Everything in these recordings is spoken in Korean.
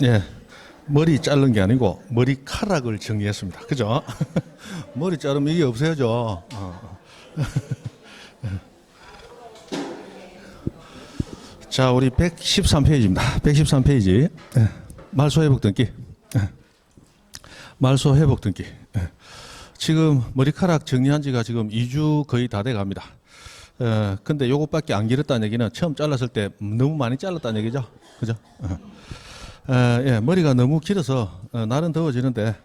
예, 머리 자른 게 아니고 머리카락을 정리했습니다. 그죠? 머리 자르면 이게 없어야죠. 자, 우리 113페이지입니다. 113페이지. 말소 회복 등기. 말소 회복 등기. 지금 머리카락 정리한 지가 지금 2주 거의 다 돼 갑니다. 근데 요것밖에 안 길었다는 얘기는 처음 잘랐을 때 너무 많이 잘랐다는 얘기죠. 그죠? 예, 머리가 너무 길어서 날은 더워지는데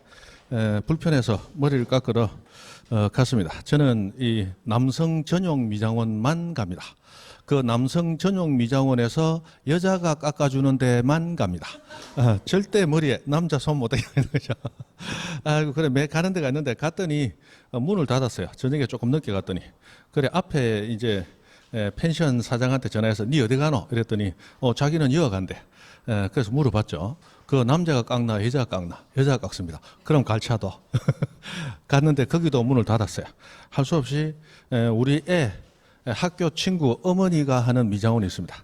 불편해서 머리를 깎으러 갔습니다. 저는 이 남성 전용 미장원만 갑니다. 그 남성 전용 미장원에서 여자가 깎아주는 데만 갑니다. 절대 머리에 남자 손 못 대게 하는 거죠. 아이고, 그래, 매 가는 데가 있는데 갔더니 문을 닫았어요. 저녁에 조금 늦게 갔더니. 그래, 앞에 이제 펜션 사장한테 전화해서 니 어디 가노? 이랬더니 자기는 여가 간대. 그래서 물어봤죠. 그 남자가 깎나 여자가 깎나? 여자가 깎습니다. 그럼 갈차도. 갔는데 거기도 문을 닫았어요. 할 수 없이 우리 애 학교 친구 어머니가 하는 미장원이 있습니다.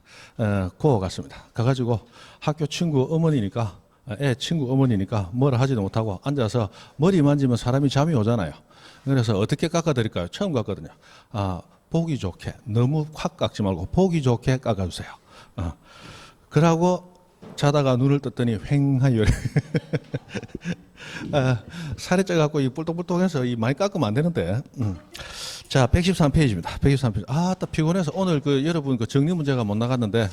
그거 갔습니다. 가가지고 학교 친구 어머니니까 애 친구 어머니니까 뭐라 하지도 못하고 앉아서 머리 만지면 사람이 잠이 오잖아요. 그래서 어떻게 깎아드릴까요? 처음 갔거든요. 보기 좋게 너무 확 깎지 말고 보기 좋게 깎아주세요. 그러고 자다가 눈을 떴더니 휑하여 살이 쪄갖고 이 뿔떡뿔떡해서 이 많이 깎으면 안 되는데. 자, 113페이지입니다. 113페이지. 딱 피곤해서 오늘 여러분 정리 문제가 못 나갔는데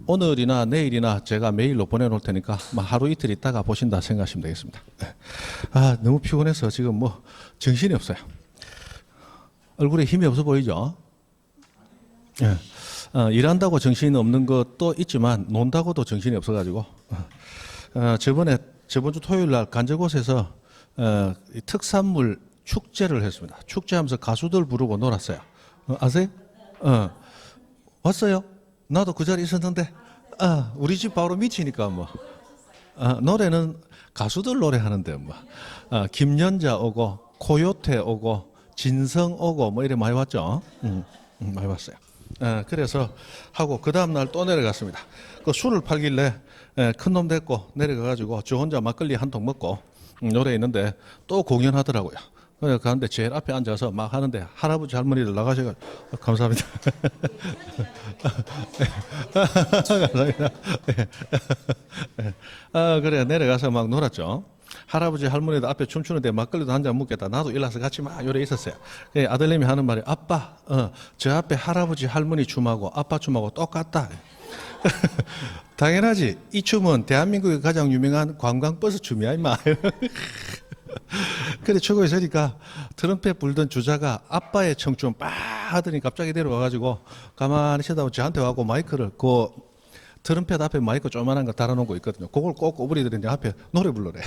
오늘이나 내일이나 제가 메일로 보내놓을 테니까 하루 이틀 있다가 보신다 생각하시면 되겠습니다. 너무 피곤해서 지금 뭐 정신이 없어요. 얼굴에 힘이 없어 보이죠? 일한다고 정신이 없는 것도 있지만 논다고도 정신이 없어가지고 저번 주 토요일 날 간접곳에서 특산물 축제를 했습니다. 축제하면서 가수들 부르고 놀았어요. 아세요? 왔어요? 나도 그 자리에 있었는데 우리 집 바로 밑이니까 뭐 노래는 가수들 노래하는데 뭐 김연자 오고 코요태 오고 진성 오고 뭐 이래 많이 왔죠. 많이 왔어요. 그래서 하고 그 다음 날 또 내려갔습니다. 그 술을 팔길래 큰 놈 됐고 내려가가지고 저 혼자 막걸리 한 통 먹고 노래 있는데 또 공연하더라고요. 그래서 가는데 제일 앞에 앉아서 막 하는데 할아버지 할머니들 나가셔서 감사합니다. 감사합니다. 그래 내려가서 막 놀았죠. 할아버지 할머니도 앞에 춤추는데 막걸리도 한 잔 먹겠다. 나도 일어나서 같이 막 요래 있었어요. 아들님이 하는 말이 아빠 저 앞에 할아버지 할머니 춤하고 아빠 춤하고 똑같다. 당연하지. 이 춤은 대한민국의 가장 유명한 관광버스 춤이야 임마. 그래 추고 있으니까 트럼펫 불던 주자가 아빠의 청춘 빡 하더니 갑자기 내려와가지고 가만히 쳐다보고 저한테 와고 마이크를 트럼펫 앞에 마이크 조그만한 거 달아놓은 거 있거든요. 그걸 꼭 꼬부리더니 앞에 노래 불러래.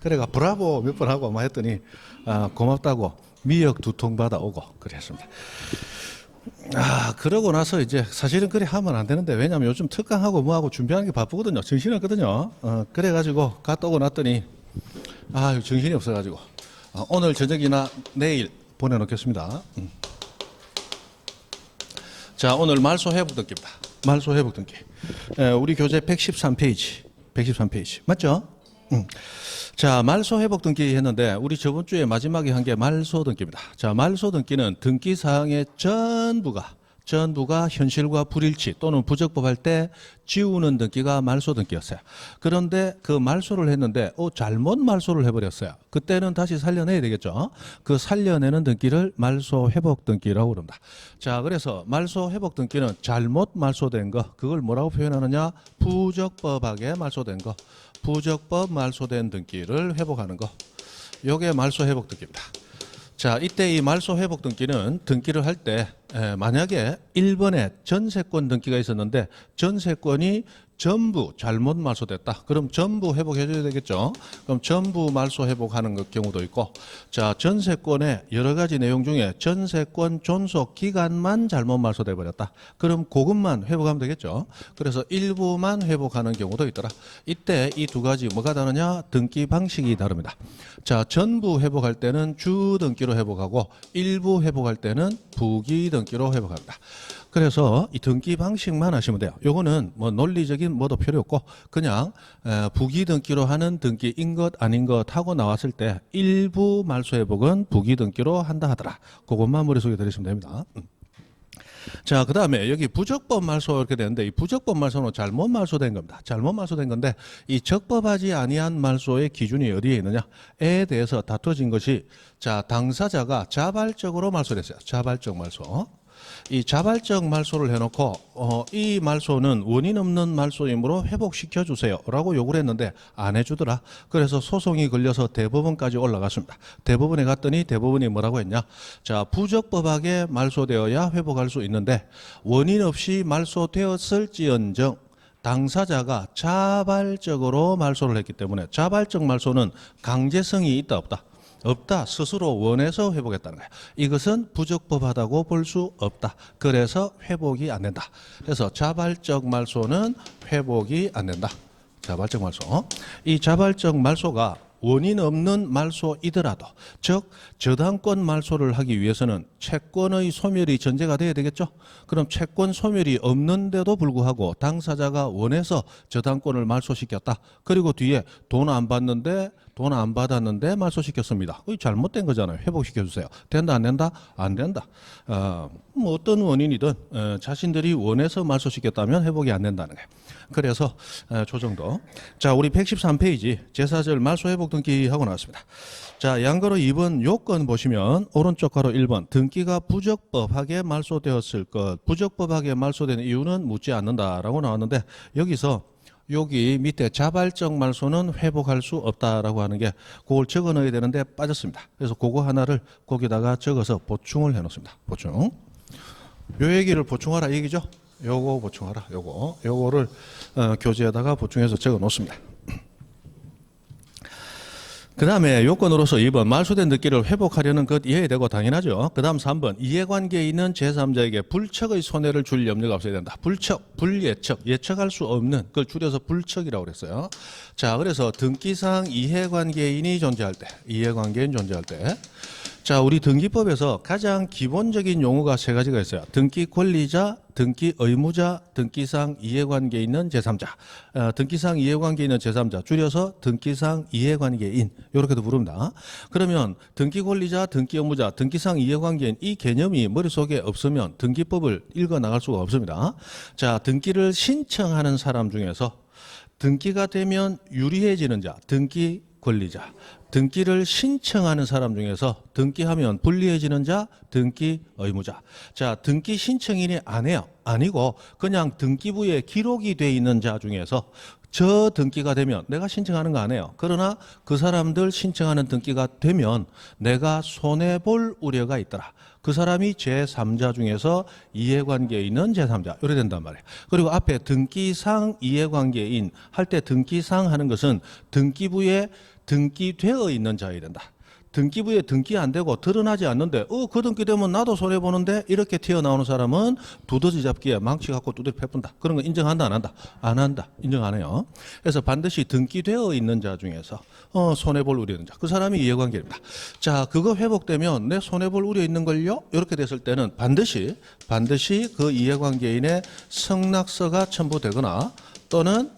그래가 브라보 몇 번 하고 막 했더니 고맙다고 미역 2통 받아오고 그랬습니다. 그러고 나서 이제 사실은 그래 하면 안 되는데 왜냐면 요즘 특강하고 뭐하고 준비하는 게 바쁘거든요. 정신이 없거든요. 그래가지고 갔다 오고 났더니 정신이 없어가지고 오늘 저녁이나 내일 보내놓겠습니다. 자, 오늘 말소 회복 등기입니다. 말소 회복 등기. 우리 교재 113페이지 맞죠? 자, 말소 회복 등기 했는데 우리 저번 주에 마지막에 한 게 말소 등기입니다. 자, 말소 등기는 등기 사항의 전부가 현실과 불일치 또는 부적법할 때 지우는 등기가 말소 등기였어요. 그런데 그 말소를 했는데 잘못 말소를 해버렸어요. 그때는 다시 살려내야 되겠죠. 그 살려내는 등기를 말소 회복 등기라고 그럽니다. 자, 그래서 말소 회복 등기는 잘못 말소된 거 그걸 뭐라고 표현하느냐? 부적법하게 말소된 거, 부적법 말소된 등기를 회복하는 거. 요게 말소 회복 등기입니다. 자, 이때 이 말소 회복 등기는 등기를 할 때 만약에 1번에 전세권 등기가 있었는데 전세권이 전부 잘못 말소됐다. 그럼 전부 회복해 줘야 되겠죠. 그럼 전부 말소 회복하는 경우도 있고, 자, 전세권의 여러 가지 내용 중에 전세권 존속 기간만 잘못 말소돼 버렸다. 그럼 그것만 회복하면 되겠죠. 그래서 일부만 회복하는 경우도 있더라. 이때 이 두 가지 뭐가 다르냐? 등기 방식이 다릅니다. 자, 전부 회복할 때는 주 등기로 회복하고 일부 회복할 때는 부기 등기로 회복합니다. 그래서 이 등기 방식만 하시면 돼요. 요거는 뭐 논리적인 뭐도 필요 없고 그냥 부기 등기로 하는 등기인 것 아닌 것 하고 나왔을 때 일부 말소 회복은 부기 등기로 한다 하더라. 그것만 머릿속에 들으시면 됩니다. 자, 그 다음에 여기 부적법 말소 이렇게 되는데 이 부적법 말소는 잘못 말소된 겁니다. 잘못 말소된 건데 이 적법하지 아니한 말소의 기준이 어디에 있느냐에 대해서 다투어진 것이 자, 당사자가 자발적으로 말소했어요. 자발적 말소. 이 자발적 말소를 해놓고 이 말소는 원인 없는 말소이므로 회복시켜 주세요 라고 요구를 했는데 안 해주더라. 그래서 소송이 걸려서 대법원까지 올라갔습니다. 대법원에 갔더니 대법원이 뭐라고 했냐, 자, 부적법하게 말소되어야 회복할 수 있는데 원인 없이 말소되었을지언정 당사자가 자발적으로 말소를 했기 때문에 자발적 말소는 강제성이 있다 없다? 없다. 스스로 원해서 회복했다는 거예요. 이것은 부적법하다고 볼 수 없다. 그래서 회복이 안 된다. 그래서 자발적 말소는 회복이 안 된다. 자발적 말소. 이 자발적 말소가 원인 없는 말소이더라도, 즉 저당권 말소를 하기 위해서는 채권의 소멸이 전제가 돼야 되겠죠. 그럼 채권 소멸이 없는데도 불구하고 당사자가 원해서 저당권을 말소시켰다. 그리고 뒤에 돈 안 받았는데 말소시켰습니다. 이 잘못된 거잖아요. 회복시켜주세요. 된다 안 된다? 안 된다. 뭐 어떤 원인이든 자신들이 원해서 말소시켰다면 회복이 안 된다는 거예요. 그래서 저 정도. 자, 우리 113페이지 제사절 말소 회복 등기 하고 나왔습니다. 자, 양가로 2번 요건 보시면 오른쪽 가로 1번 등기가 부적법하게 말소되었을 것. 부적법하게 말소된 이유는 묻지 않는다라고 나왔는데 여기서 여기 밑에 자발적 말소는 회복할 수 없다라고 하는 게 그걸 적어 넣어야 되는데 빠졌습니다. 그래서 그거 하나를 거기다가 적어서 보충을 해 놓습니다. 보충. 요 얘기를 보충하라 얘기죠. 요거 보충하라. 요거를 교재에다가 보충해서 적어 놓습니다. 그 다음에 요건으로서 2번 말소된 등기를 회복하려는 것 이해되고 당연하죠. 그 다음 3번 이해관계에 있는 제3자에게 불척의 손해를 줄 염려가 없어야 된다. 불척, 불예척, 예척할 수 없는 그걸 줄여서 불척이라고 그랬어요. 자, 그래서 등기상 이해관계인이 존재할 때, 이해관계인 존재할 때, 자, 우리 등기법에서 가장 기본적인 용어가 세 가지가 있어요. 등기 권리자, 등기 의무자, 등기상 이해관계 있는 제3자. 등기상 이해관계 있는 제3자 줄여서 등기상 이해관계인 이렇게도 부릅니다. 그러면 등기 권리자, 등기 의무자, 등기상 이해관계인 이 개념이 머릿속에 없으면 등기법을 읽어 나갈 수가 없습니다. 자, 등기를 신청하는 사람 중에서 등기가 되면 유리해지는 자, 등기 권리자. 등기를 신청하는 사람 중에서 등기하면 불리해지는 자, 등기 의무자. 자, 등기 신청인이 아니고 그냥 등기부에 기록이 돼 있는 자 중에서 저 등기가 되면 내가 신청하는 거 아니에요. 그러나 그 사람들 신청하는 등기가 되면 내가 손해볼 우려가 있더라. 그 사람이 제3자 중에서 이해관계에 있는 제3자 이래 된단 말이에요. 그리고 앞에 등기상 이해관계인 할 때 등기상 하는 것은 등기부에 등기되어 있는 자여야 된다. 등기부에 등기 안 되고 드러나지 않는데 그 등기되면 나도 손해보는데 이렇게 튀어나오는 사람은 두더지 잡기에 망치 갖고 두드려 패분다. 그런 거 인정한다 안 한다? 안 한다. 인정 안 해요. 그래서 반드시 등기되어 있는 자 중에서 손해볼 우려 있는 자. 그 사람이 이해관계입니다. 자, 그거 회복되면 내 손해볼 우려 있는 걸요? 이렇게 됐을 때는 반드시 그 이해관계인의 성낙서가 첨부되거나 또는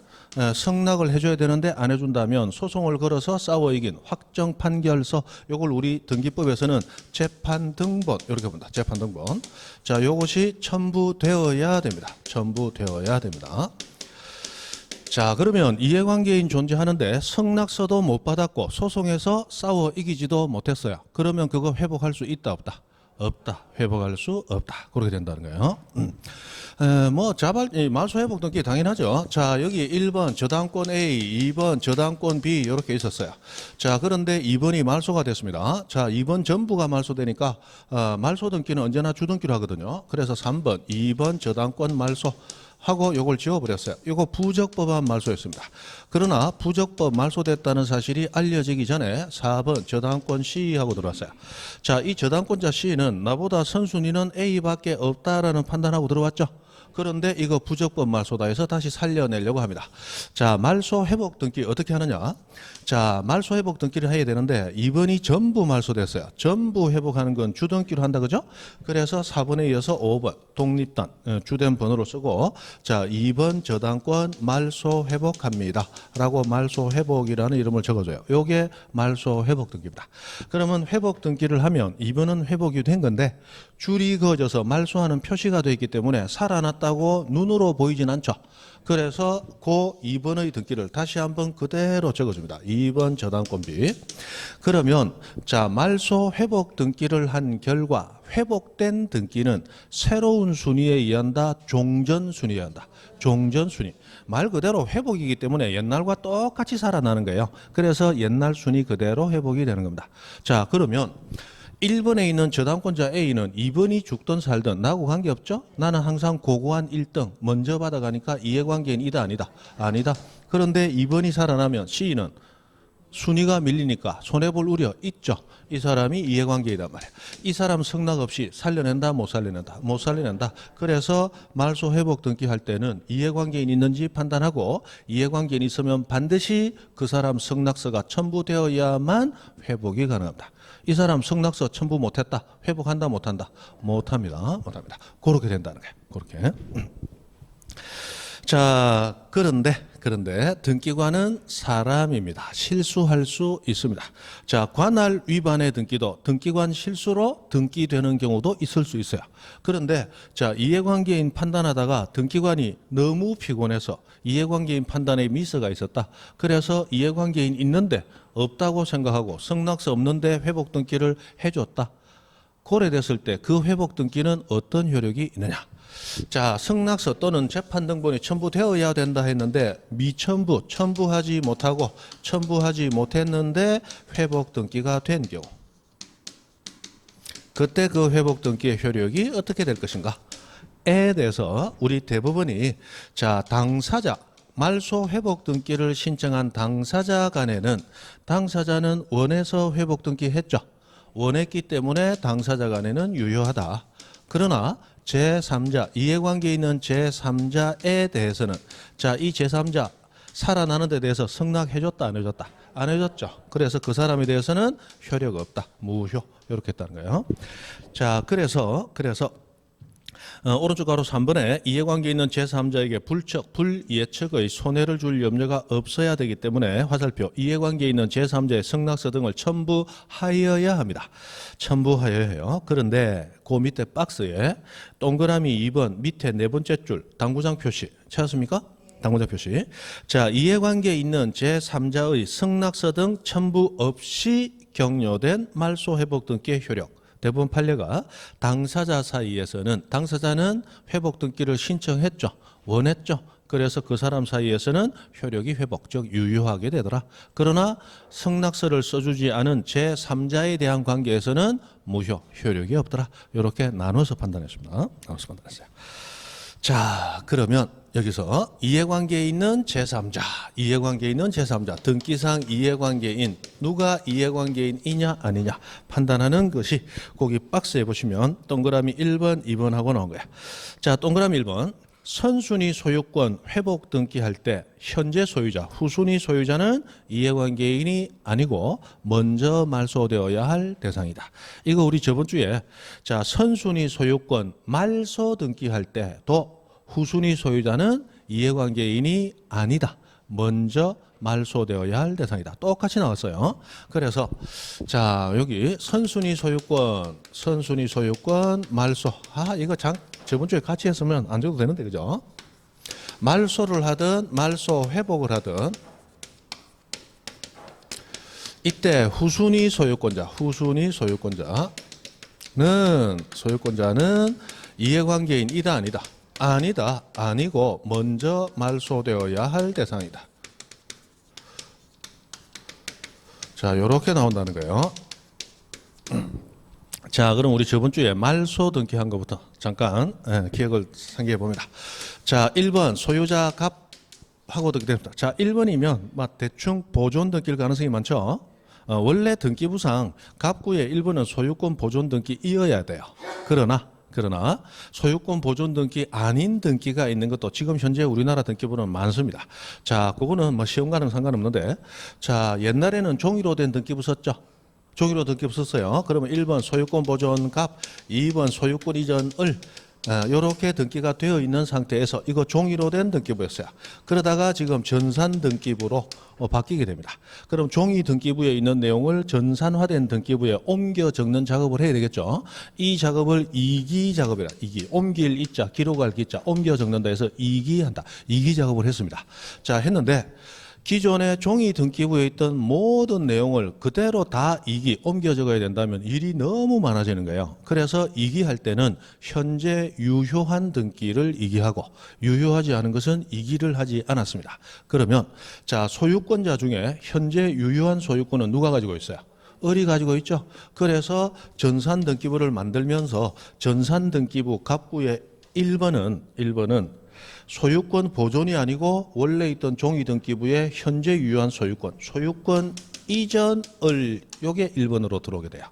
성낙을 해줘야 되는데 안 해준다면 소송을 걸어서 싸워 이긴 확정 판결서, 요걸 우리 등기법에서는 재판 등본 이렇게 본다. 재판 등본. 자, 요것이 첨부되어야 됩니다. 첨부되어야 됩니다. 자, 그러면 이해관계인 존재하는데 성낙서도 못 받았고 소송에서 싸워 이기지도 못했어요. 그러면 그거 회복할 수 있다 없다? 없다. 회복할 수 없다. 그렇게 된다는 거예요. 뭐 말소 회복 등기 당연하죠. 자, 여기 1번 저당권 A, 2번 저당권 B 이렇게 있었어요. 자, 그런데 2번이 말소가 됐습니다. 자, 2번 전부가 말소되니까 말소 등기는 언제나 주등기로 하거든요. 그래서 3번, 2번 저당권 말소 하고 요걸 지워버렸어요. 요거 부적법한 말소였습니다. 그러나 부적법 말소됐다는 사실이 알려지기 전에 4번 저당권 C하고 들어왔어요. 자, 이 저당권자 C는 나보다 선순위는 A밖에 없다라는 판단하고 들어왔죠. 그런데 이거 부적법 말소다 해서 다시 살려내려고 합니다. 자, 말소 회복 등기 어떻게 하느냐? 자, 말소 회복 등기를 해야 되는데 2번이 전부 말소됐어요. 전부 회복하는 건 주등기로 한다 그죠? 그래서 4번에 이어서 5번 독립단 주된 번호로 쓰고 자, 2번 저당권 말소 회복합니다. 라고 말소 회복이라는 이름을 적어줘요. 요게 말소 회복 등기입니다. 그러면 회복 등기를 하면 2번은 회복이 된 건데 줄이 그어져서 말소하는 표시가 되어 있기 때문에 살아났다고 눈으로 보이진 않죠. 그래서 그 2번의 등기를 다시 한번 그대로 적어줍니다. 2번 저당권비. 그러면 자, 말소 회복 등기를 한 결과 회복된 등기는 새로운 순위에 의한다, 종전 순위에 의한다. 종전 순위. 말 그대로 회복이기 때문에 옛날과 똑같이 살아나는 거예요. 그래서 옛날 순위 그대로 회복이 되는 겁니다. 자, 그러면 1번에 있는 저당권자 A는 2번이 죽든 살든 나하고 관계없죠? 나는 항상 고고한 1등 먼저 받아가니까 이해관계인 이다 아니다? 아니다. 그런데 2번이 살아나면 C는 순위가 밀리니까 손해볼 우려 있죠. 이 사람이 이해관계이단 말이야. 이 사람 승낙 없이 살려낸다 못 살려낸다? 못 살려낸다. 그래서 말소 회복 등기할 때는 이해관계인 있는지 판단하고 이해관계인 있으면 반드시 그 사람 승낙서가 첨부되어야만 회복이 가능합니다. 이 사람 승낙서 첨부 못했다. 회복한다 못한다? 못합니다. 못합니다. 그렇게 된다는 거예요. 그렇게. 자, 그런데 등기관은 사람입니다. 실수할 수 있습니다. 자, 관할 위반의 등기도 등기관 실수로 등기되는 경우도 있을 수 있어요. 그런데 자, 이해관계인 판단하다가 등기관이 너무 피곤해서 이해관계인 판단에 미스가 있었다. 그래서 이해관계인 있는데 없다고 생각하고 승낙서 없는데 회복 등기를 해줬다. 고려됐을 때 그 회복 등기는 어떤 효력이 있느냐? 자, 승낙서 또는 재판 등본이 첨부되어야 된다 했는데 미첨부, 첨부하지 못하고 첨부하지 못했는데 회복 등기가 된 경우, 그때 그 회복 등기의 효력이 어떻게 될 것인가? 에 대해서 우리 대법원이 자, 당사자 말소 회복 등기를 신청한 당사자 간에는 당사자는 원해서 회복 등기했죠. 원했기 때문에 당사자 간에는 유효하다. 그러나 제3자, 이해관계에 있는 제3자에 대해서는 자, 이 제3자 살아나는 데 대해서 승낙해줬다 안 해줬다? 안 해줬죠. 그래서 그 사람에 대해서는 효력 없다. 무효. 이렇게 했다는 거예요. 자, 그래서 오른쪽 가로 3번에 이해관계에 있는 제3자에게 불척, 불예측의 손해를 줄 염려가 없어야 되기 때문에 화살표 이해관계에 있는 제3자의 승낙서 등을 첨부하여야 합니다. 첨부하여야 해요. 그런데 그 밑에 박스에 동그라미 2번 밑에 네 번째 줄 당구장 표시 찾았습니까? 당구장 표시. 자, 이해관계에 있는 제3자의 승낙서 등 첨부 없이 격려된 말소 회복 등기의 효력. 대부분 판례가 당사자 사이에서는 당사자는 회복 등기를 신청했죠. 원했죠. 그래서 그 사람 사이에서는 효력이 회복, 즉 유효하게 되더라. 그러나 승낙서를 써주지 않은 제3자에 대한 관계에서는 무효, 효력이 없더라. 이렇게 나눠서 판단했습니다. 나눠서 판단했어요. 자, 그러면 여기서 이해관계에 있는 제3자, 이해관계에 있는 제3자, 등기상 이해관계인, 누가 이해관계인이냐 아니냐 판단하는 것이 거기 박스에 보시면 동그라미 1번, 2번 하고 나온 거야. 자, 동그라미 1번. 선순위 소유권 회복 등기할 때 현재 소유자, 후순위 소유자는 이해관계인이 아니고 먼저 말소되어야 할 대상이다. 이거 우리 저번 주에 자, 선순위 소유권 말소 등기할 때도 후순위 소유자는 이해관계인이 아니다. 먼저 말소되어야 할 대상이다. 똑같이 나왔어요. 그래서 자, 여기 선순위 소유권 말소. 이거 저번 주에 같이 했으면 안 줘도 되는데 그죠? 말소를 하든 말소 회복을 하든 이때 후순위 소유권자는 이해관계인이다 아니다? 아니다. 아니고 먼저 말소되어야 할 대상이다. 자, 이렇게 나온다는 거예요. 자, 그럼 우리 저번 주에 말소 등기한 것부터 잠깐 기억을 상기해 봅니다. 자, 1번 소유자 갑하고 등기됩니다. 자, 1번이면 막 대충 보존 등기일 가능성이 많죠. 원래 등기부상 갑구의 1번은 소유권 보존 등기이어야 돼요. 그러나 그러나 소유권 보존 등기 아닌 등기가 있는 것도 지금 현재 우리나라 등기부는 많습니다. 자, 그거는 뭐 시험과는 상관없는데, 자, 옛날에는 종이로 된 등기부 썼죠. 종이로 등기부 썼어요. 그러면 1번 소유권 보존 갑, 2번 소유권 이전 을, 이렇게 등기가 되어 있는 상태에서 이거 종이로 된 등기부였어요. 그러다가 지금 전산 등기부로 바뀌게 됩니다. 그럼 종이 등기부에 있는 내용을 전산화된 등기부에 옮겨 적는 작업을 해야 되겠죠. 이 작업을 이기 작업이라, 이기, 옮길 이자, 기록할 기자, 옮겨 적는다 해서 이기한다. 이기 작업을 했습니다. 자, 했는데 기존의 종이 등기부에 있던 모든 내용을 그대로 다 이기, 옮겨 적어야 된다면 일이 너무 많아지는 거예요. 그래서 이기할 때는 현재 유효한 등기를 이기하고 유효하지 않은 것은 이기를 하지 않았습니다. 그러면 자, 소유권자 중에 현재 유효한 소유권은 누가 가지고 있어요? 을이 가지고 있죠. 그래서 전산 등기부를 만들면서 전산 등기부 갑구의 1번은 소유권 보존이 아니고 원래 있던 종이 등기부의 현재 유효한 소유권 이전을 요게 1번으로 들어오게 돼요.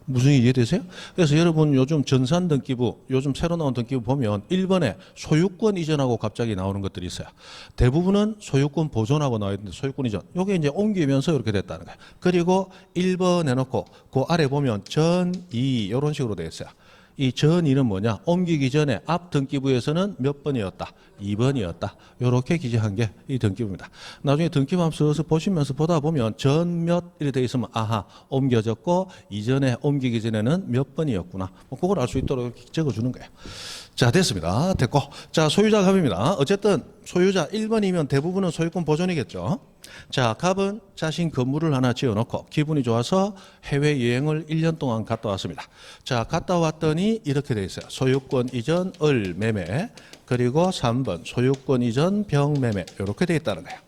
무슨 이해되세요? 그래서 여러분 요즘 전산 등기부, 요즘 새로 나온 등기부 보면 1번에 소유권 이전하고 갑자기 나오는 것들이 있어요. 대부분은 소유권 보존하고 나와 있는데 소유권 이전. 요게 이제 옮기면서 이렇게 됐다는 거예요. 그리고 1번 해놓고 그 아래 보면 전이 이런 식으로 되어 있어요. 이 전이는 뭐냐? 옮기기 전에 앞 등기부에서는 몇 번이었다? 2번이었다. 이렇게 기재한 게 이 등기부입니다. 나중에 등기부 한번 슬슬 보시면서 보다 보면 전 몇 이렇게 되어 있으면 아하, 옮겨졌고 이전에 옮기기 전에는 몇 번이었구나. 뭐 그걸 알 수 있도록 적어주는 거예요. 자, 됐습니다. 됐고. 자, 소유자 갑입니다. 어쨌든 소유자 1번이면 대부분은 소유권 보존이겠죠. 자, 갑은 자신 건물을 하나 지어놓고 기분이 좋아서 해외여행을 1년 동안 갔다 왔습니다. 자, 갔다 왔더니 이렇게 돼 있어요. 소유권 이전 을 매매, 그리고 3번 소유권 이전 병 매매, 이렇게 돼 있다는 거예요.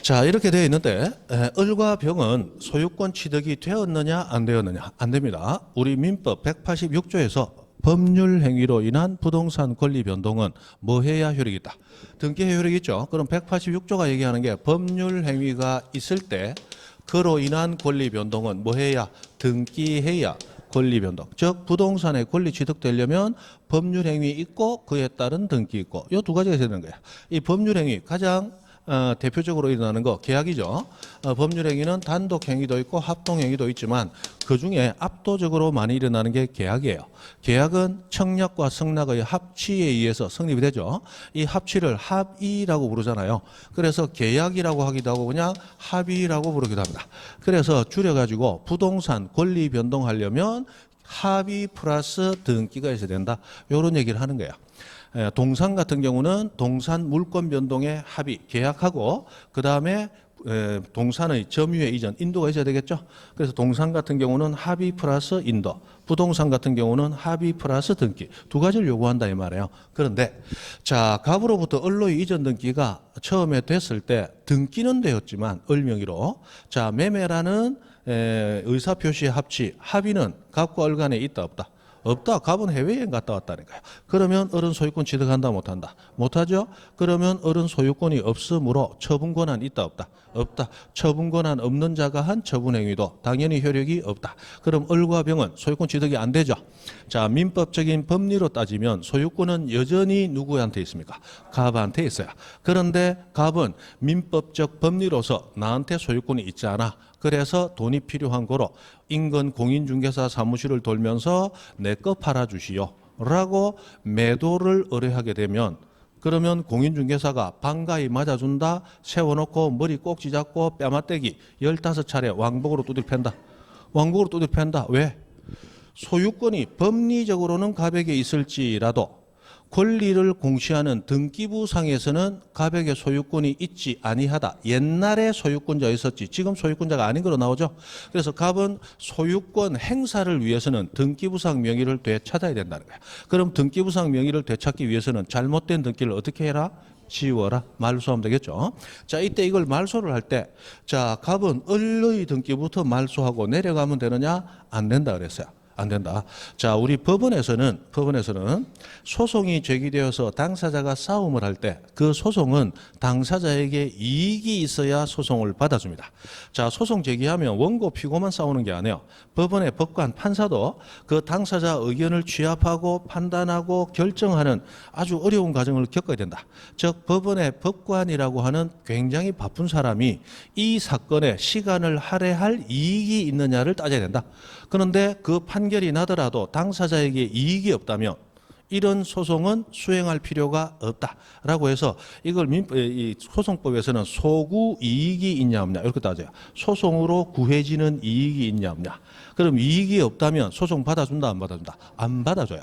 자, 이렇게 되어 있는데 을과 병은 소유권 취득이 되었느냐 안 되었느냐? 안 됩니다. 우리 민법 186조에서 법률 행위로 인한 부동산 권리 변동은 뭐 해야 효력이 있다? 등기해 효력이 있죠. 그럼 186조가 얘기하는 게 법률 행위가 있을 때 그로 인한 권리 변동은 뭐 해야? 등기해야 권리 변동. 즉 부동산의 권리 취득되려면 법률 행위 있고 그에 따른 등기 있고 이 두 가지가 되는 거예요. 이 법률 행위 가장 대표적으로 일어나는 거 계약이죠. 법률 행위는 단독 행위도 있고 합동 행위도 있지만 그중에 압도적으로 많이 일어나는 게 계약이에요. 계약은 청약과 승낙의 합치에 의해서 성립이 되죠. 이 합치를 합의라고 부르잖아요. 그래서 계약이라고 하기도 하고 그냥 합의라고 부르기도 합니다. 그래서 줄여가지고 부동산 권리 변동하려면 합의 플러스 등기가 있어야 된다. 이런 얘기를 하는 거예요. 동산 같은 경우는 동산 물권 변동의 합의 계약하고 그 다음에 동산의 점유의 이전 인도가 있어야 되겠죠. 그래서 동산 같은 경우는 합의 플러스 인도, 부동산 같은 경우는 합의 플러스 등기 두 가지를 요구한다 이 말이에요. 그런데 자, 갑으로부터 을로의 이전 등기가 처음에 됐을 때 등기는 되었지만 을 명의로 자, 매매라는 의사표시의 합치 합의는 갑과 을 간에 있다 없다? 없다. 갑은 해외여행 갔다 왔다는 거야. 그러면 을은 소유권 취득한다 못한다? 못하죠. 그러면 을은 소유권이 없으므로 처분 권한 있다 없다? 없다. 처분 권한 없는 자가 한 처분 행위도 당연히 효력이 없다. 그럼 을과 병은 소유권 취득이 안 되죠. 자, 민법적인 법리로 따지면 소유권은 여전히 누구한테 있습니까? 갑한테 있어요. 그런데 갑은 민법적 법리로서 나한테 소유권이 있지 않아. 그래서 돈이 필요한 거로 인근 공인중개사 사무실을 돌면서 내 거 팔아주시오 라고 매도를 의뢰하게 되면 그러면 공인중개사가 반가이 맞아준다. 세워놓고 머리 꼭지 잡고 뺨맞대기 15차례 왕복으로 두들 팬다. 왕복으로 두들 팬다. 왜? 소유권이 법리적으로는 갑에게 있을지라도 권리를 공시하는 등기부상에서는 갑에게 소유권이 있지 아니하다. 옛날에 소유권자 있었지 지금 소유권자가 아닌 거로 나오죠. 그래서 갑은 소유권 행사를 위해서는 등기부상 명의를 되찾아야 된다는 거야. 그럼 등기부상 명의를 되찾기 위해서는 잘못된 등기를 어떻게 해라? 지워라. 말소하면 되겠죠. 자, 이때 이걸 말소를 할 때, 자, 갑은 을의 등기부터 말소하고 내려가면 되느냐? 안 된다 그랬어요. 안 된다. 자, 우리 법원에서는 소송이 제기되어서 당사자가 싸움을 할 때 그 소송은 당사자에게 이익이 있어야 소송을 받아줍니다. 자, 소송 제기하면 원고 피고만 싸우는 게 아니에요. 법원의 법관 판사도 그 당사자 의견을 취합하고 판단하고 결정하는 아주 어려운 과정을 겪어야 된다. 즉 법원의 법관이라고 하는 굉장히 바쁜 사람이 이 사건에 시간을 할애할 이익이 있느냐를 따져야 된다. 그런데 그 판결이 나더라도 당사자에게 이익이 없다면 이런 소송은 수행할 필요가 없다라고 해서 이걸 이 소송법에서는 소구 이익이 있냐 없냐 이렇게 따져요. 소송으로 구해지는 이익이 있냐 없냐. 그럼 이익이 없다면 소송 받아준다 안 받아준다? 안 받아줘요.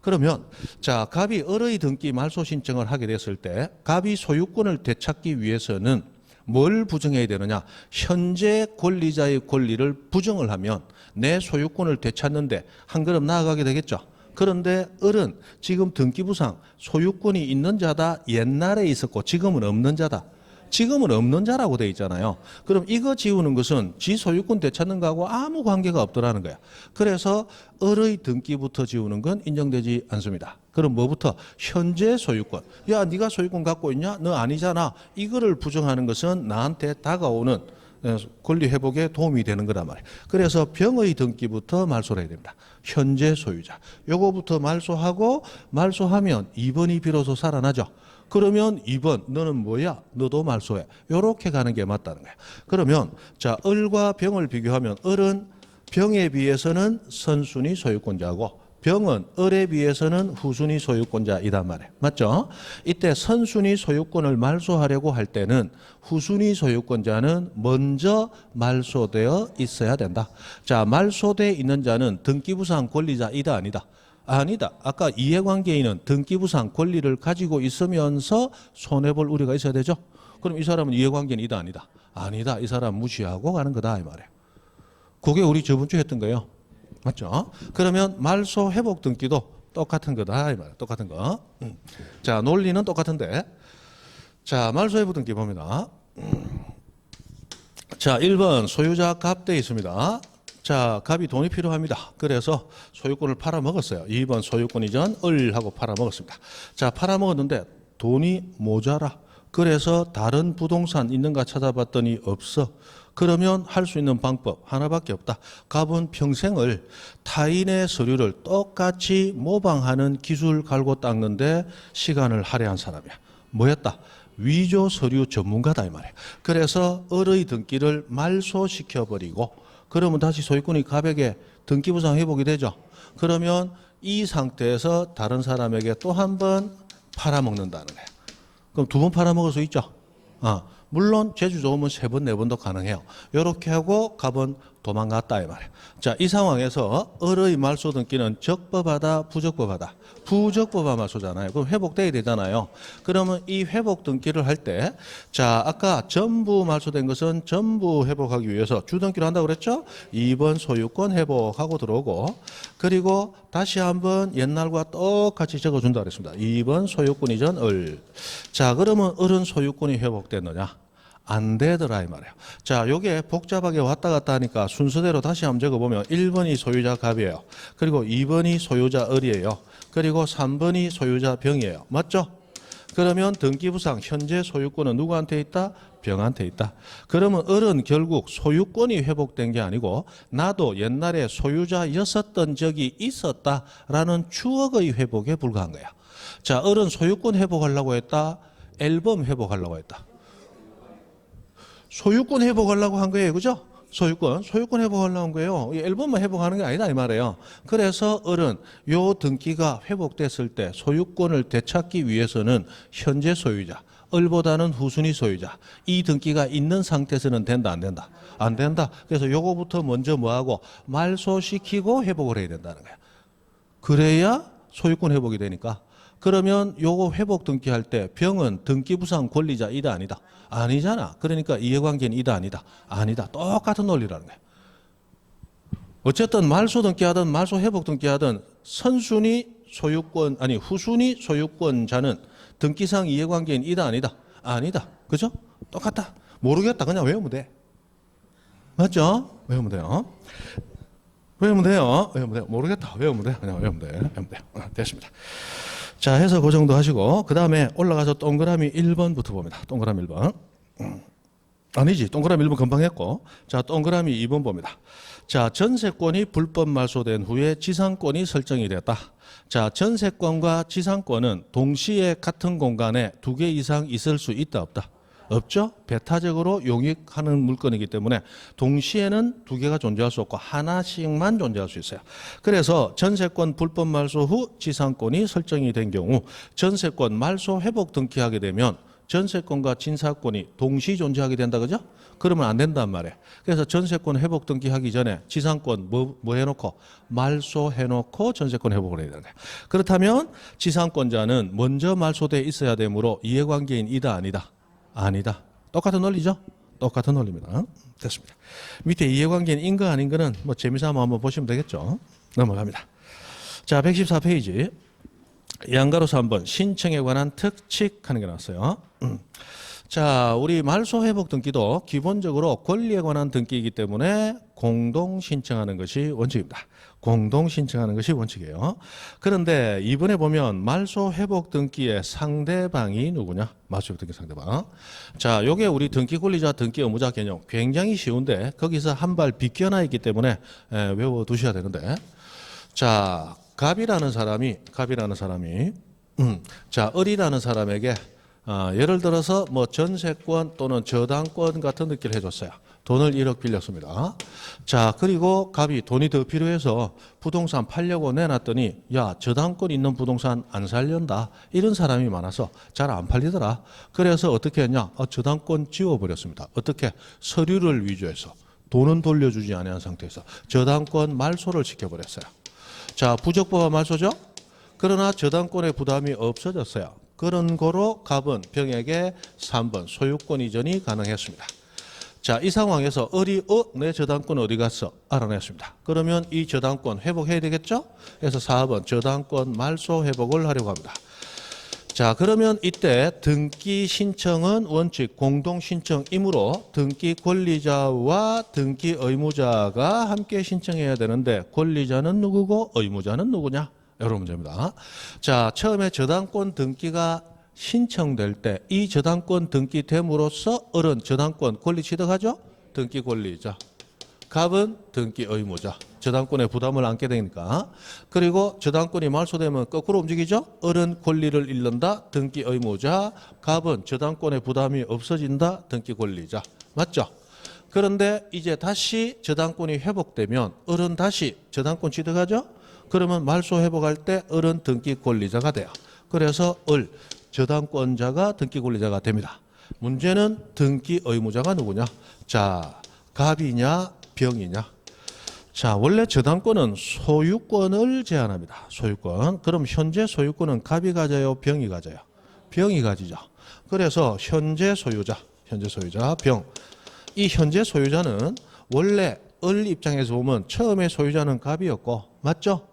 그러면 자, 갑이 을의 등기 말소 신청을 하게 됐을 때 갑이 소유권을 되찾기 위해서는 뭘 부정해야 되느냐? 현재 권리자의 권리를 부정을 하면 내 소유권을 되찾는데 한 걸음 나아가게 되겠죠. 그런데 을은 지금 등기부상 소유권이 있는 자다 옛날에 있었고 지금은 없는 자다. 지금은 없는 자라고 돼 있잖아요. 그럼 이거 지우는 것은 지 소유권 되찾는 거하고 아무 관계가 없더라는 거야. 그래서 을의 등기부터 지우는 건 인정되지 않습니다. 그럼 뭐부터? 현재 소유권. 야, 네가 소유권 갖고 있냐? 너 아니잖아. 이거를 부정하는 것은 나한테 다가오는 권리 회복에 도움이 되는 거란 말이에요. 그래서 병의 등기부터 말소를 해야 됩니다. 현재 소유자. 요거부터 말소하고 말소하면 2번이 비로소 살아나죠. 그러면 2번 너는 뭐야? 너도 말소해. 요렇게 가는 게 맞다는 거야. 그러면 자, 을과 병을 비교하면 을은 병에 비해서는 선순위 소유권자고 병은 을에 비해서는 후순위 소유권자이단 말이에요. 맞죠? 이때 선순위 소유권을 말소하려고 할 때는 후순위 소유권자는 먼저 말소되어 있어야 된다. 자, 말소되어 있는 자는 등기부상 권리자이다 아니다? 아니다. 아까 이해관계인은 등기부상 권리를 가지고 있으면서 손해볼 우려가 있어야 되죠. 그럼 이 사람은 이해관계인이다 아니다? 아니다. 이 사람 무시하고 가는 거다 이 말이에요. 그게 우리 저번 주에 했던 거예요. 맞죠? 그러면 말소 회복 등기도 똑같은 거다 이 말이에요. 똑같은 거. 자, 논리는 똑같은데. 자, 말소 회복 등기 봅니다. 자, 1번 소유자 갑돼 있습니다. 자, 갑이 돈이 필요합니다. 그래서 소유권을 팔아먹었어요. 2번 소유권 이전 을하고 팔아먹었습니다. 자, 팔아먹었는데 돈이 모자라. 그래서 다른 부동산 있는가 찾아봤더니 없어. 그러면 할 수 있는 방법 하나밖에 없다. 갑은 평생을 타인의 서류를 똑같이 모방하는 기술 갈고 닦는데 시간을 할애한 사람이야. 뭐였다? 위조 서류 전문가다 이 말이야. 그래서 을의 등기를 말소시켜버리고 그러면 다시 소유권이 갑에게 등기부상 회복이 되죠. 그러면 이 상태에서 다른 사람에게 또 한 번 팔아먹는다는 거예요. 그럼 2번 팔아먹을 수 있죠. 물론 재주 좋으면 3번, 4번도 가능해요. 이렇게 하고 갑은 도망갔다 이 말이에요. 자, 이 상황에서 을의 말소 등기는 적법하다, 부적법하다. 부적법한 말소잖아요. 그럼 회복돼야 되잖아요. 그러면 이 회복 등기를 할 때, 자, 아까 전부 말소된 것은 전부 회복하기 위해서 주등기를 한다고 그랬죠? 2번 소유권 회복하고 들어오고, 그리고 다시 한번 옛날과 똑같이 적어준다 그랬습니다. 2번 소유권 이전 을. 자, 그러면 을은 소유권이 회복됐느냐? 안 되더라 이 말이에요. 자, 요게 복잡하게 왔다 갔다 하니까 순서대로 다시 한번 적어보면 1번이 소유자 갑이에요. 그리고 2번이 소유자 을이에요. 그리고 3번이 소유자 병이에요. 맞죠? 그러면 등기부상 현재 소유권은 누구한테 있다? 병한테 있다. 그러면 을은 결국 소유권이 회복된 게 아니고 나도 옛날에 소유자였었던 적이 있었다라는 추억의 회복에 불과한 거야. 자, 을은 소유권 회복하려고 했다? 앨범 회복하려고 했다? 소유권 회복하려고 한 거예요. 그죠? 소유권 회복하려고 한 거예요. 이 앨범만 회복하는 게 아니다 이 말이에요. 그래서 을은 요 등기가 회복됐을 때 소유권을 되찾기 위해서는 현재 소유자, 을보다는 후순위 소유자, 이 등기가 있는 상태에서는 된다 안 된다? 안 된다. 그래서 요거부터 먼저 뭐하고 말소시키고 회복을 해야 된다는 거야. 그래야 소유권 회복이 되니까. 그러면 요거 회복 등기할 때 병은 등기부상 권리자이다 아니다? 아니잖아. 그러니까 이해관계는 이다 아니다? 아니다. 똑같은 논리라는 거예요. 어쨌든 말소 등기하든 말소 회복 등기하든 선순위 소유권 아니 후순위 소유권자는 등기상 이해관계인 이다 아니다? 아니다. 그죠? 똑같다. 모르겠다. 그냥 외우면 돼. 맞죠? 외우면 돼요. 외우면 돼요. 외우면 돼요. 모르겠다. 외우면 돼. 그냥 외우면 돼. 외우면 돼요. 됐습니다. 자, 해서 그 정도 하시고 그 다음에 올라가서 동그라미 1번부터 봅니다. 동그라미 1번. 아니지. 동그라미 1번 금방 했고. 자, 동그라미 2번 봅니다. 자, 전세권이 불법 말소된 후에 지상권이 설정이 되었다. 자, 전세권과 지상권은 동시에 같은 공간에 두 개 이상 있을 수 있다 없다? 없죠. 배타적으로 용익하는 물건이기 때문에 동시에는 두 개가 존재할 수 없고 하나씩만 존재할 수 있어요. 그래서 전세권 불법 말소 후 지상권이 설정이 된 경우 전세권 말소 회복 등기하게 되면 전세권과 진사권이 동시 존재하게 된다, 그죠? 그러면 안 된단 말이에요. 그래서 전세권 회복 등기하기 전에 지상권 뭐 해놓고 말소 해놓고 전세권 회복을 해야 된다. 그렇다면 지상권자는 먼저 말소돼 있어야 되므로 이해관계인 이다 아니다? 아니다. 똑같은 논리죠? 똑같은 논리입니다. 됐습니다. 밑에 이해관계인 인거 아닌거는 뭐 재미삼아 한번 보시면 되겠죠? 넘어갑니다. 자, 114페이지. 양가로서 한번 신청에 관한 특칙 하는 게 나왔어요. 자, 우리 말소 회복 등기도 기본적으로 권리에 관한 등기이기 때문에 공동 신청하는 것이 원칙입니다. 공동 신청하는 것이 원칙이에요. 그런데 이번에 보면 말소 회복 등기의 상대방이 누구냐? 말소 회복 등기 상대방. 자, 요게 우리 등기 권리자, 등기 의무자 개념 굉장히 쉬운데 거기서 한 발 비껴나 있기 때문에 외워 두셔야 되는데. 자, 갑이라는 사람이 자, 을이라는 사람에게 예를 들어서 뭐 전세권 또는 저당권 같은 등기를 해줬어요. 돈을 1억 빌렸습니다. 자, 그리고 갑이 돈이 더 필요해서 부동산 팔려고 내놨더니 야, 저당권 있는 부동산 안 살련다. 이런 사람이 많아서 잘 안 팔리더라. 그래서 어떻게 했냐? 저당권 지워버렸습니다. 어떻게? 서류를 위조해서 돈은 돌려주지 않은 상태에서 저당권 말소를 시켜버렸어요. 자, 부적법한 말소죠? 그러나 저당권의 부담이 없어졌어요. 그런 거로 갑은 병에게 3번 소유권 이전이 가능했습니다. 자, 이 상황에서 을이 내 저당권 어디 갔어? 알아냈습니다. 그러면 이 저당권 회복해야 되겠죠? 그래서 4번 저당권 말소 회복을 하려고 합니다. 자, 그러면 이때 등기 신청은 원칙 공동 신청이므로 등기 권리자와 등기 의무자가 함께 신청해야 되는데 권리자는 누구고 의무자는 누구냐? 이런 문제입니다. 자, 처음에 저당권 등기가 신청될 때 이 저당권 등기됨으로써 을은 저당권 권리 취득하죠? 등기 권리자. 갑은 등기 의무자. 저당권의 부담을 안게 되니까. 그리고 저당권이 말소되면 거꾸로 움직이죠? 을은 권리를 잃는다. 등기 의무자. 갑은 저당권의 부담이 없어진다. 등기 권리자. 맞죠? 그런데 이제 다시 저당권이 회복되면 을은 다시 저당권 취득하죠? 그러면 말소 회복할 때 을은 등기 권리자가 돼요. 그래서 을 저당권자가 등기 권리자가 됩니다. 문제는 등기 의무자가 누구냐? 자, 갑이냐 병이냐? 자, 원래 저당권은 소유권을 제한합니다. 소유권. 그럼 현재 소유권은 갑이 가져요, 병이 가져요? 병이 가지죠. 그래서 현재 소유자 병. 이 현재 소유자는 원래 을 입장에서 보면 처음에 소유자는 갑이었고, 맞죠?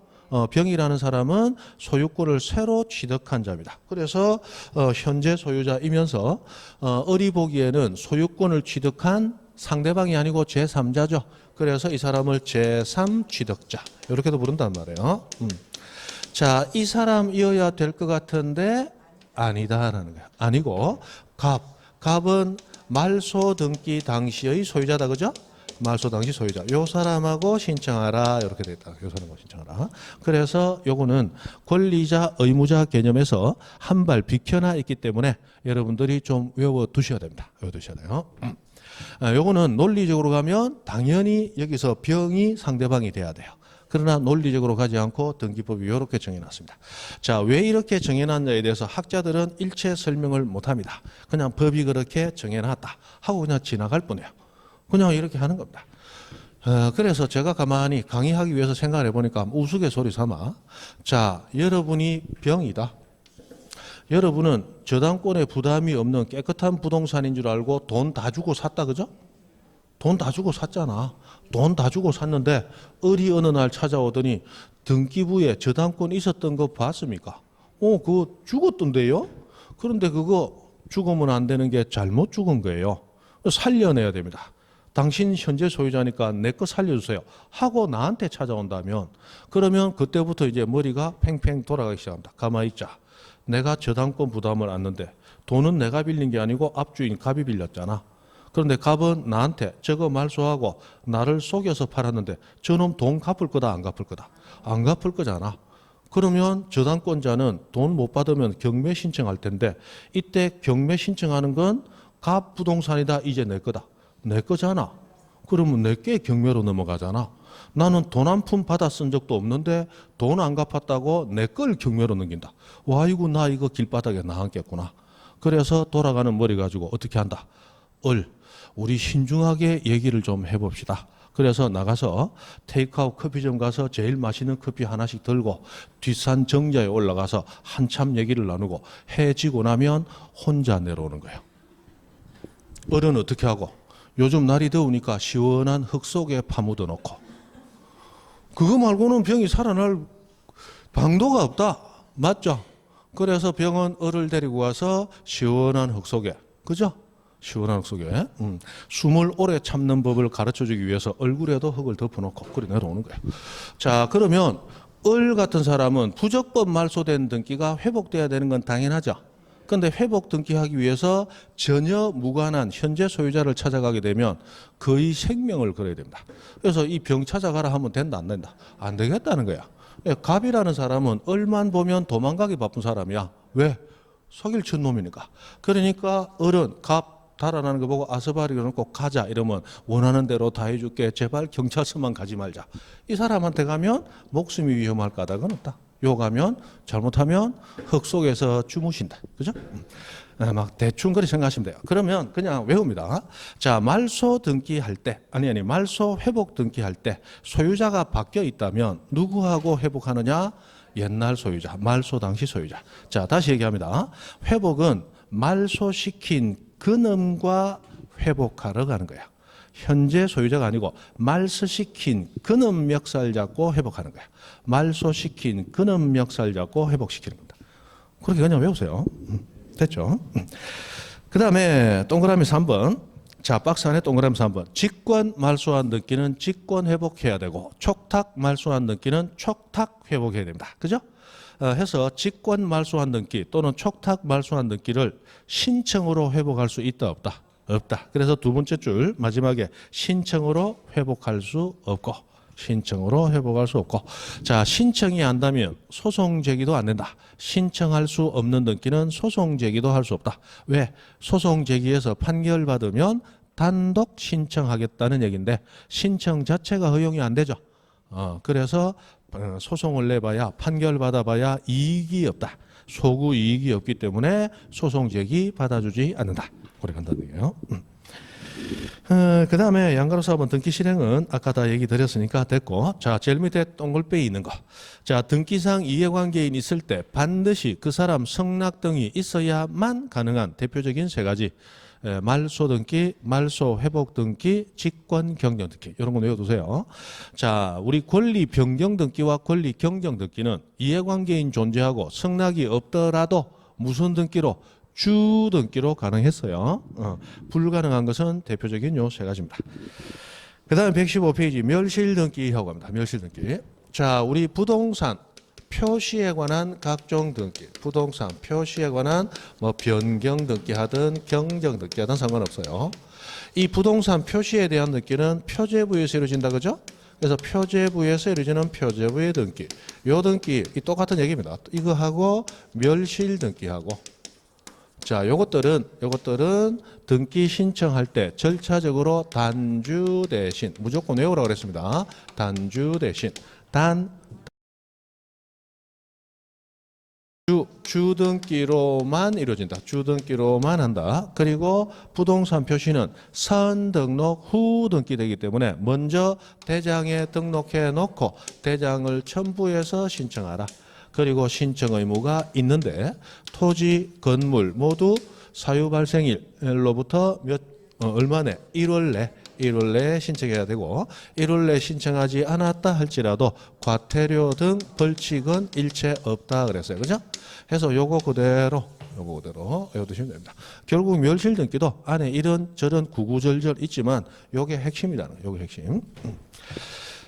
병이라는 사람은 소유권을 새로 취득한 자입니다. 그래서 현재 소유자이면서 을이 보기에는 소유권을 취득한 상대방이 아니고 제3자죠. 그래서 이 사람을 제3 취득자 이렇게도 부른단 말이에요. 자, 이 사람이어야 될 것 같은데 아니다라는 거예요. 아니고 갑은 말소 등기 당시의 소유자다, 그죠? 말소 당시 소유자. 요 사람하고 신청하라. 이렇게 돼 있다. 요 사람하고 신청하라. 그래서 요거는 권리자, 의무자 개념에서 한 발 비켜나 있기 때문에 여러분들이 좀 외워 두셔야 됩니다. 외워 두셔야 돼요. 요거는 논리적으로 가면 당연히 여기서 병이 상대방이 돼야 돼요. 그러나 논리적으로 가지 않고 등기법이 이렇게 정해놨습니다. 자, 왜 이렇게 정해놨냐에 대해서 학자들은 일체 설명을 못합니다. 그냥 법이 그렇게 정해놨다 하고 그냥 지나갈 뿐이에요. 그냥 이렇게 하는 겁니다. 그래서 제가 가만히 강의하기 위해서 생각을 해보니까 우스갯소리 삼아, 자, 여러분이 병이다. 여러분은 저당권에 부담이 없는 깨끗한 부동산인 줄 알고 돈 다 주고 샀다, 그죠? 돈 다 주고 샀잖아. 돈 다 주고 샀는데 을이 어느 날 찾아오더니 등기부에 저당권 있었던 거 봤습니까? 그거 죽었던데요? 그런데 그거 죽으면 안 되는 게 잘못 죽은 거예요. 살려내야 됩니다. 당신 현재 소유자니까 내 거 살려주세요 하고 나한테 찾아온다면 그러면 그때부터 이제 머리가 팽팽 돌아가기 시작합니다. 가만히 있자. 내가 저당권 부담을 안는데 돈은 내가 빌린 게 아니고 앞주인 갑이 빌렸잖아. 그런데 갑은 나한테 저거 말소하고 나를 속여서 팔았는데 저놈 돈 갚을 거다 안 갚을 거다? 안 갚을 거잖아. 그러면 저당권자는 돈 못 받으면 경매 신청할 텐데 이때 경매 신청하는 건 갑 부동산이다 이제 내 거다. 내 거잖아. 그러면 내게 경매로 넘어가잖아. 나는 돈 한 푼 받아 쓴 적도 없는데 돈 안 갚았다고 내 걸 경매로 넘긴다. 와 이거 나 이거 길바닥에 나앉겠구나. 그래서 돌아가는 머리 가지고 어떻게 한다. 우리 신중하게 얘기를 좀 해봅시다. 그래서 나가서 테이크아웃 커피점 가서 제일 맛있는 커피 하나씩 들고 뒷산 정자에 올라가서 한참 얘기를 나누고 해지고 나면 혼자 내려오는 거예요. 어른 어떻게 하고 요즘 날이 더우니까 시원한 흙 속에 파묻어 놓고 그거 말고는 병이 살아날 방도가 없다. 맞죠? 그래서 병원 을을 데리고 와서 시원한 흙 속에 그죠? 시원한 흙 속에 숨을 오래 참는 법을 가르쳐주기 위해서 얼굴에도 흙을 덮어놓고 그래 내려오는 거예요. 자 그러면 을 같은 사람은 부적법 말소된 등기가 회복돼야 되는 건 당연하죠. 그런데 회복 등기하기 위해서 전혀 무관한 현재 소유자를 찾아가게 되면 거의 생명을 걸어야 됩니다. 그래서 이 병 찾아가라 하면 된다 안 된다? 안 되겠다는 거야. 갑이라는 사람은 을만 보면 도망가기 바쁜 사람이야. 왜? 속일 친 놈이니까. 그러니까 을은 갑 달아나는 거 보고 아스바리로 놓고 가자 이러면 원하는 대로 다 해줄게. 제발 경찰서만 가지 말자. 이 사람한테 가면 목숨이 위험할 까닭은 없다. 요 가면 잘못하면 흙 속에서 주무신다. 그죠? 막 대충 그렇게 생각하시면 돼요. 그러면 그냥 외웁니다. 자, 말소 등기할 때, 말소 회복 등기할 때 소유자가 바뀌어 있다면 누구하고 회복하느냐? 옛날 소유자, 말소 당시 소유자. 자, 다시 얘기합니다. 회복은 말소시킨 그놈과 회복하러 가는 거야. 현재 소유자가 아니고 말소시킨 그놈 멱살 잡고 회복하는 거야. 말소시킨 그놈 멱살 잡고 회복시키는 겁니다. 그렇게 그냥 외우세요. 됐죠? 그 다음에 동그라미 3번. 자, 박스 안에 동그라미 3번. 직권 말소한 등기는 직권 회복해야 되고 촉탁 말소한 등기는 촉탁 회복해야 됩니다. 그죠? 해서 직권 말소한 등기 또는 촉탁 말소한 등기를 신청으로 회복할 수 있다 없다? 없다. 그래서 두 번째 줄 마지막에 신청으로 회복할 수 없고 신청으로 회복할 수 없고 자 신청이 안다면 소송 제기도 안 된다. 신청할 수 없는 등기는 소송 제기도 할 수 없다. 왜? 소송 제기해서 판결받으면 단독 신청하겠다는 얘기인데 신청 자체가 허용이 안 되죠. 그래서 소송을 내봐야 판결받아봐야 이익이 없다. 소구 이익이 없기 때문에 소송 제기 받아주지 않는다. 그래 간다는 얘기예요. 그 다음에 양가로 사업은 등기 실행은 아까 다 얘기 드렸으니까 됐고 자 제일 밑에 동글빼기 있는 거. 자 등기상 이해관계인 있을 때 반드시 그 사람 성낙 등이 있어야만 가능한 대표적인 세 가지 말소 등기, 말소 회복 등기, 직권 경정 등기 이런 거 외워두세요. 자 우리 권리 변경 등기와 권리 경정 등기는 이해관계인 존재하고 성낙이 없더라도 무슨 등기로? 주 등기로 가능했어요. 불가능한 것은 대표적인 요 세 가지입니다. 그 다음에 115페이지 멸실 등기하고 합니다. 멸실 등기. 자, 우리 부동산 표시에 관한 각종 등기, 부동산 표시에 관한 뭐 변경 등기 하든 경정 등기 하든 상관없어요. 이 부동산 표시에 대한 등기는 표제부에서 이루어진다 그죠? 그래서 표제부에서 이루어지는 표제부의 등기. 요 등기 이 똑같은 얘기입니다. 이거 하고 멸실 등기하고 자, 요것들은 등기 신청할 때 절차적으로 단주 대신 무조건 외우라고 그랬습니다. 단주 대신 주등기로만 이루어진다. 주등기로만 한다. 그리고 부동산 표시는 선등록 후 등기되기 때문에 먼저 대장에 등록해 놓고 대장을 첨부해서 신청하라. 그리고 신청 의무가 있는데 토지, 건물 모두 사유 발생일로부터 얼마 내? 1월 내에 신청해야 되고 1월 내에 신청하지 않았다 할지라도 과태료 등 벌칙은 일체 없다 그랬어요. 그죠? 해서 요거 그대로 요거 그대로 외워두시면 됩니다. 결국 멸실 등기도 안에 이런 저런 구구절절 있지만 요게 핵심이라는 거예요. 요게 핵심.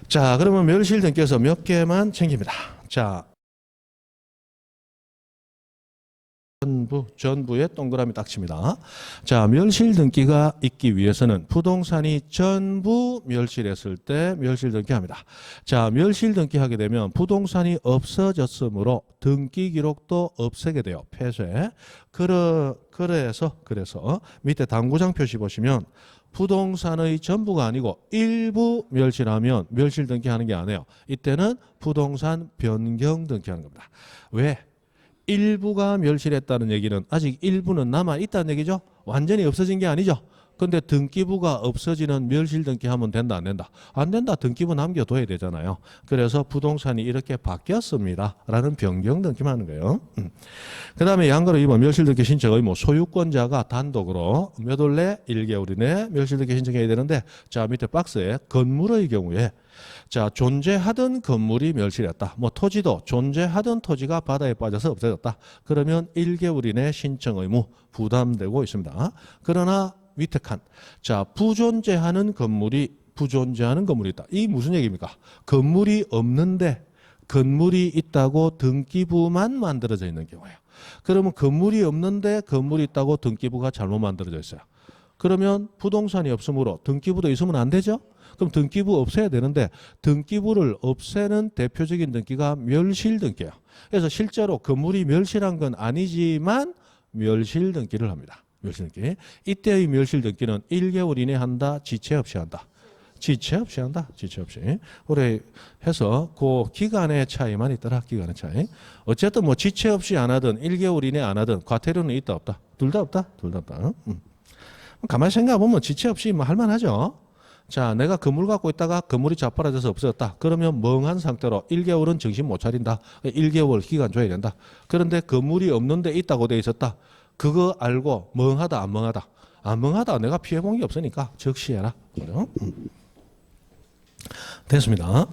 자, 그러면 멸실 등기에서 몇 개만 챙깁니다. 자, 전부에 동그라미 딱 칩니다. 자, 멸실 등기가 있기 위해서는 부동산이 전부 멸실했을 때 멸실 등기합니다. 자, 멸실 등기하게 되면 부동산이 없어졌으므로 등기 기록도 없애게 돼요. 폐쇄. 그래서 밑에 당구장 표시 보시면 부동산의 전부가 아니고 일부 멸실하면 멸실 등기하는 게 아니에요. 이때는 부동산 변경 등기하는 겁니다. 왜? 일부가 멸실했다는 얘기는 아직 일부는 남아있다는 얘기죠. 완전히 없어진 게 아니죠. 근데 등기부가 없어지는 멸실 등기하면 된다 안 된다? 안 된다. 등기부 남겨둬야 되잖아요. 그래서 부동산이 이렇게 바뀌었습니다 라는 변경 등기만 하는 거예요. 그 다음에 양가로 2번 멸실 등기 신청 의무. 소유권자가 단독으로 몇 월 내 1개월 이내 멸실 등기 신청해야 되는데, 자, 밑에 박스에 건물의 경우에 자, 존재하던 건물이 멸실했다. 뭐 토지도 존재하던 토지가 바다에 빠져서 없어졌다. 그러면 1개월 이내 신청 의무 부담되고 있습니다. 그러나 밑에 칸. 자, 부존재하는 건물이 있다. 이 무슨 얘기입니까? 건물이 없는데 건물이 있다고 등기부만 만들어져 있는 경우예요. 그러면 건물이 없는데 건물이 있다고 등기부가 잘못 만들어져 있어요. 그러면 부동산이 없으므로 등기부도 있으면 안 되죠? 그럼 등기부 없애야 되는데 등기부를 없애는 대표적인 등기가 멸실 등기예요. 그래서 실제로 건물이 멸실한 건 아니지만 멸실 등기를 합니다. 멸실 등기. 이때의 멸실 등기는 1개월 이내 한다, 지체 없이 한다. 지체 없이 한다. 지체 없이. 그래 해서 그 기간의 차이만 있더라. 기간의 차이. 어쨌든 뭐 지체 없이 안 하든 1개월 이내 안 하든 과태료는 있다 없다. 둘 다 없다. 둘 다 없다. 가만히 생각해 보면 지체 없이 뭐 할만하죠. 자, 내가 건물 갖고 있다가 건물이 자빠라져서 없어졌다. 그러면 멍한 상태로 1개월은 정신 못 차린다. 1개월 기간 줘야 된다. 그런데 건물이 없는데 있다고 돼 있었다. 그거 알고 멍하다 안 멍하다. 안 멍하다. 내가 피해본 게 없으니까 적시해라. 그죠? 됐습니다.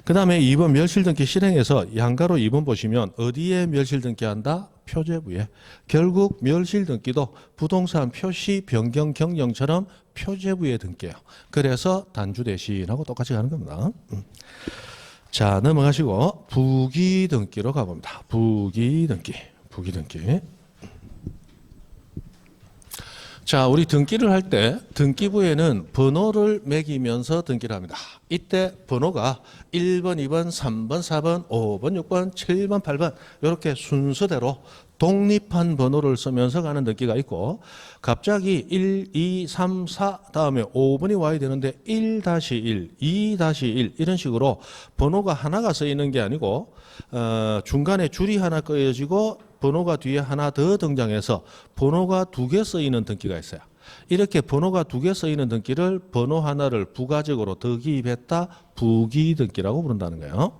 그 다음에 2번 멸실등기 실행에서 양가로 2번 보시면 어디에 멸실등기한다? 표제부에. 결국 멸실등기도 부동산 표시 변경 경영처럼 표제부에 등기해요. 그래서 단주 대신하고 똑같이 가는 겁니다. 자, 넘어가시고 부기등기로 가봅니다. 부기등기. 자, 우리 등기를 할 때 등기부에는 번호를 매기면서 등기를 합니다. 이때 번호가 1번, 2번, 3번, 4번, 5번, 6번, 7번, 8번 이렇게 순서대로 독립한 번호를 쓰면서 가는 등기가 있고, 갑자기 1, 2, 3, 4 다음에 5번이 와야 되는데 1-1, 2-1 이런 식으로 번호가 하나가 쓰이는 게 아니고 중간에 줄이 하나 꺼여지고 번호가 뒤에 하나 더 등장해서 번호가 2개 쓰이는 등기가 있어요. 이렇게 번호가 2개 쓰이는 등기를 번호 하나를 부가적으로 더 기입했다 부기 등기라고 부른다는 거예요.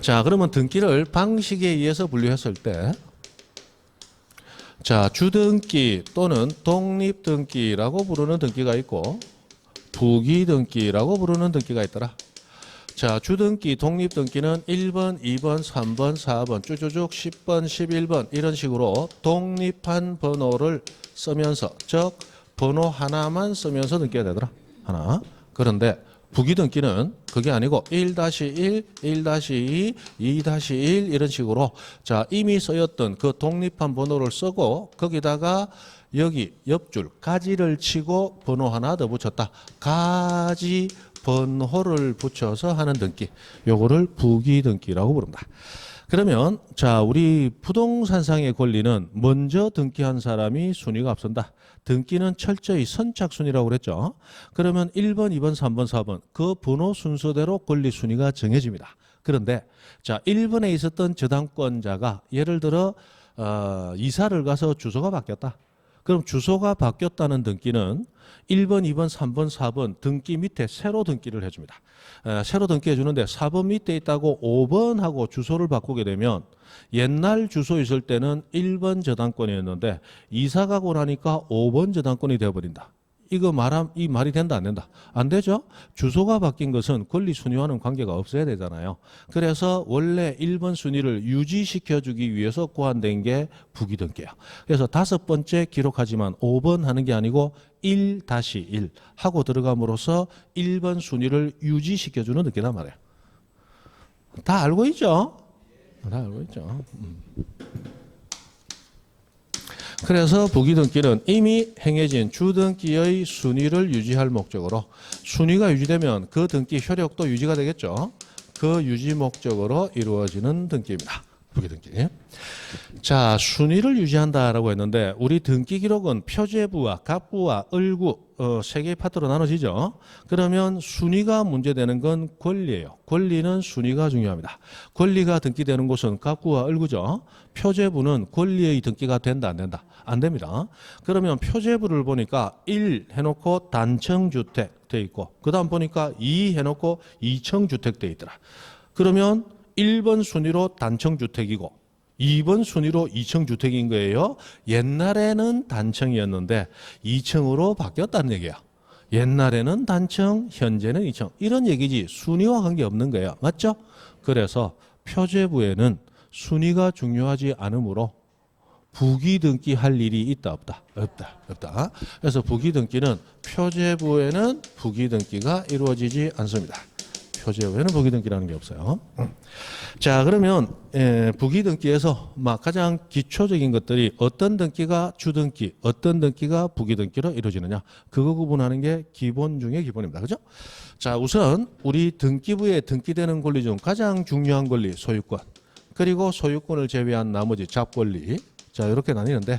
자, 그러면 등기를 방식에 의해서 분류했을 때, 자, 주등기 또는 독립등기라고 부르는 등기가 있고 부기등기라고 부르는 등기가 있더라. 자, 주등기, 독립등기는 1번, 2번, 3번, 4번, 쭉쭉쭉 10번, 11번 이런 식으로 독립한 번호를 쓰면서, 즉 번호 하나만 쓰면서 등기가 되더라. 하나. 그런데 부기등기는 그게 아니고 1-1, 1-2, 2-1 이런 식으로 자, 이미 쓰였던 그 독립한 번호를 쓰고 거기다가 여기 옆줄 가지를 치고 번호 하나 더 붙였다. 가지 번호를 붙여서 하는 등기. 요거를 부기등기라고 부릅니다. 그러면 자, 우리 부동산상의 권리는 먼저 등기한 사람이 순위가 앞선다. 등기는 철저히 선착순이라고 그랬죠. 그러면 1번, 2번, 3번, 4번 그 번호 순서대로 권리 순위가 정해집니다. 그런데 자, 1번에 있었던 저당권자가 예를 들어 이사를 가서 주소가 바뀌었다. 그럼 주소가 바뀌었다는 등기는 1번, 2번, 3번, 4번 등기 밑에 새로 등기를 해줍니다. 새로 등기해 주는데 4번 밑에 있다고 5번하고 주소를 바꾸게 되면 옛날 주소 있을 때는 1번 저당권이었는데 이사 가고 나니까 5번 저당권이 되어버린다. 이 말이 된다 안 된다? 안 되죠? 주소가 바뀐 것은 권리 순위와는 관계가 없어야 되잖아요. 그래서 원래 1번 순위를 유지시켜주기 위해서 고안된 게 부기등기예요. 그래서 5번째 기록하지만 5번 하는 게 아니고 1-1 하고 들어감으로써 1번 순위를 유지시켜주는 등기란 말이에요. 다 알고 있죠? 다 알고 있죠. 그래서 부기등기는 이미 행해진 주등기의 순위를 유지할 목적으로 순위가 유지되면 그 등기 효력도 유지가 되겠죠. 그 유지 목적으로 이루어지는 등기입니다. 부기등기. 자, 순위를 유지한다라고 했는데 우리 등기 기록은 표제부와 갑부와 을구 세 개의 파트로 나눠지죠. 그러면 순위가 문제되는 건 권리예요. 권리는 순위가 중요합니다. 권리가 등기되는 곳은 갑부와 을구죠. 표제부는 권리의 등기가 된다 안 된다? 안 됩니다. 그러면 표제부를 보니까 1 해놓고 단층주택 돼 있고 그 다음 보니까 2 해놓고 2층주택 돼 있더라. 그러면 1번 순위로 단층주택이고 2번 순위로 2층주택인 거예요. 옛날에는 단층이었는데 2층으로 바뀌었다는 얘기야. 옛날에는 단층, 현재는 2층. 이런 얘기지 순위와 관계없는 거예요. 맞죠? 그래서 표제부에는 순위가 중요하지 않으므로 부기등기 할 일이 있다 없다? 없다. 그래서 부기등기는 표제부에는 부기등기가 이루어지지 않습니다. 표제부에는 부기등기라는 게 없어요. 자, 그러면 부기등기에서 가장 기초적인 것들이 어떤 등기가 주등기, 어떤 등기가 부기등기로 이루어지느냐, 그거 구분하는 게 기본 중에 기본입니다. 그죠? 자, 우선 우리 등기부에 등기되는 권리 중 가장 중요한 권리 소유권, 그리고 소유권을 제외한 나머지 잡권리. 자, 이렇게 나뉘는데,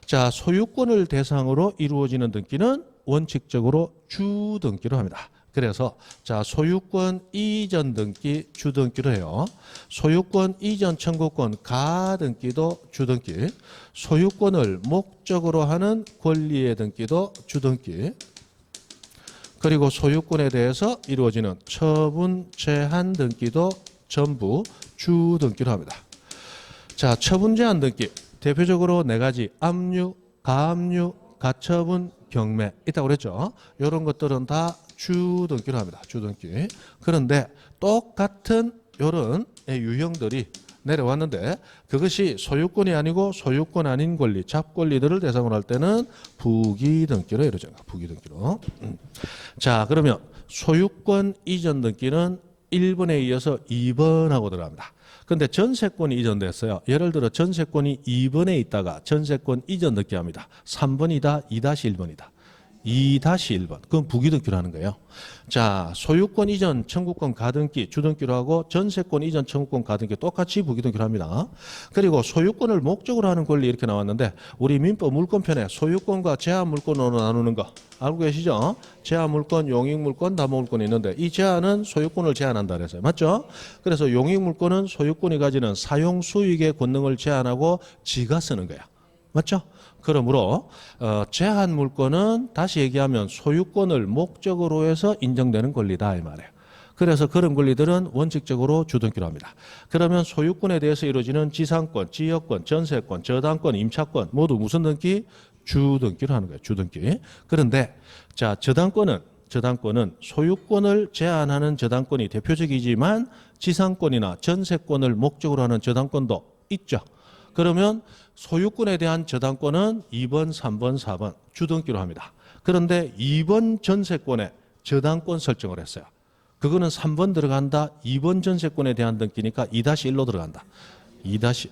자, 소유권을 대상으로 이루어지는 등기는 원칙적으로 주등기로 합니다. 그래서 자, 소유권 이전 등기 주등기로 해요. 소유권 이전 청구권 가등기도 주등기, 소유권을 목적으로 하는 권리의 등기도 주등기, 그리고 소유권에 대해서 이루어지는 처분 제한 등기도 전부 주등기로 합니다. 자, 처분 제한 등기 대표적으로 4가지 압류, 가압류, 가처분, 경매 있다고 그랬죠. 이런 것들은 다 주등기로 합니다. 주등기. 그런데 똑같은 이런 유형들이 내려왔는데 그것이 소유권이 아니고 소유권 아닌 권리, 잡권리들을 대상으로 할 때는 부기등기로 이루어져요. 부기등기로. 자, 그러면 소유권 이전 등기는 1번에 이어서 2번하고 들어갑니다. 근데 전세권이 이전됐어요. 예를 들어 전세권이 2번에 있다가 전세권 이전 등기합니다. 3번이다, 2-1번이다. 2-1번. 그건 부기등기로 하는 거예요. 자, 소유권 이전 청구권 가등기 주등기로 하고 전세권 이전 청구권 가등기 똑같이 부기등기로 합니다. 그리고 소유권을 목적으로 하는 권리 이렇게 나왔는데 우리 민법 물권편에 소유권과 제한물권으로 나누는 거 알고 계시죠? 제한물권, 용익물권, 담보물권이 있는데 이 제한은 소유권을 제한한다 그랬어요. 맞죠? 그래서 용익물권은 소유권이 가지는 사용 수익의 권능을 제한하고 지가 쓰는 거야. 맞죠? 그러므로 제한 물권은 다시 얘기하면 소유권을 목적으로 해서 인정되는 권리다 이 말이에요. 그래서 그런 권리들은 원칙적으로 주등기로 합니다. 그러면 소유권에 대해서 이루어지는 지상권, 지역권, 전세권, 저당권, 임차권 모두 무슨 등기? 주등기로 하는 거예요. 주등기. 그런데 자, 저당권은 소유권을 제한하는 저당권이 대표적이지만 지상권이나 전세권을 목적으로 하는 저당권도 있죠. 그러면 소유권에 대한 저당권은 2번, 3번, 4번 주등기로 합니다. 그런데 2번 전세권에 저당권 설정을 했어요. 그거는 3번 들어간다. 2번 전세권에 대한 등기니까 2-1로 들어간다. 2-1.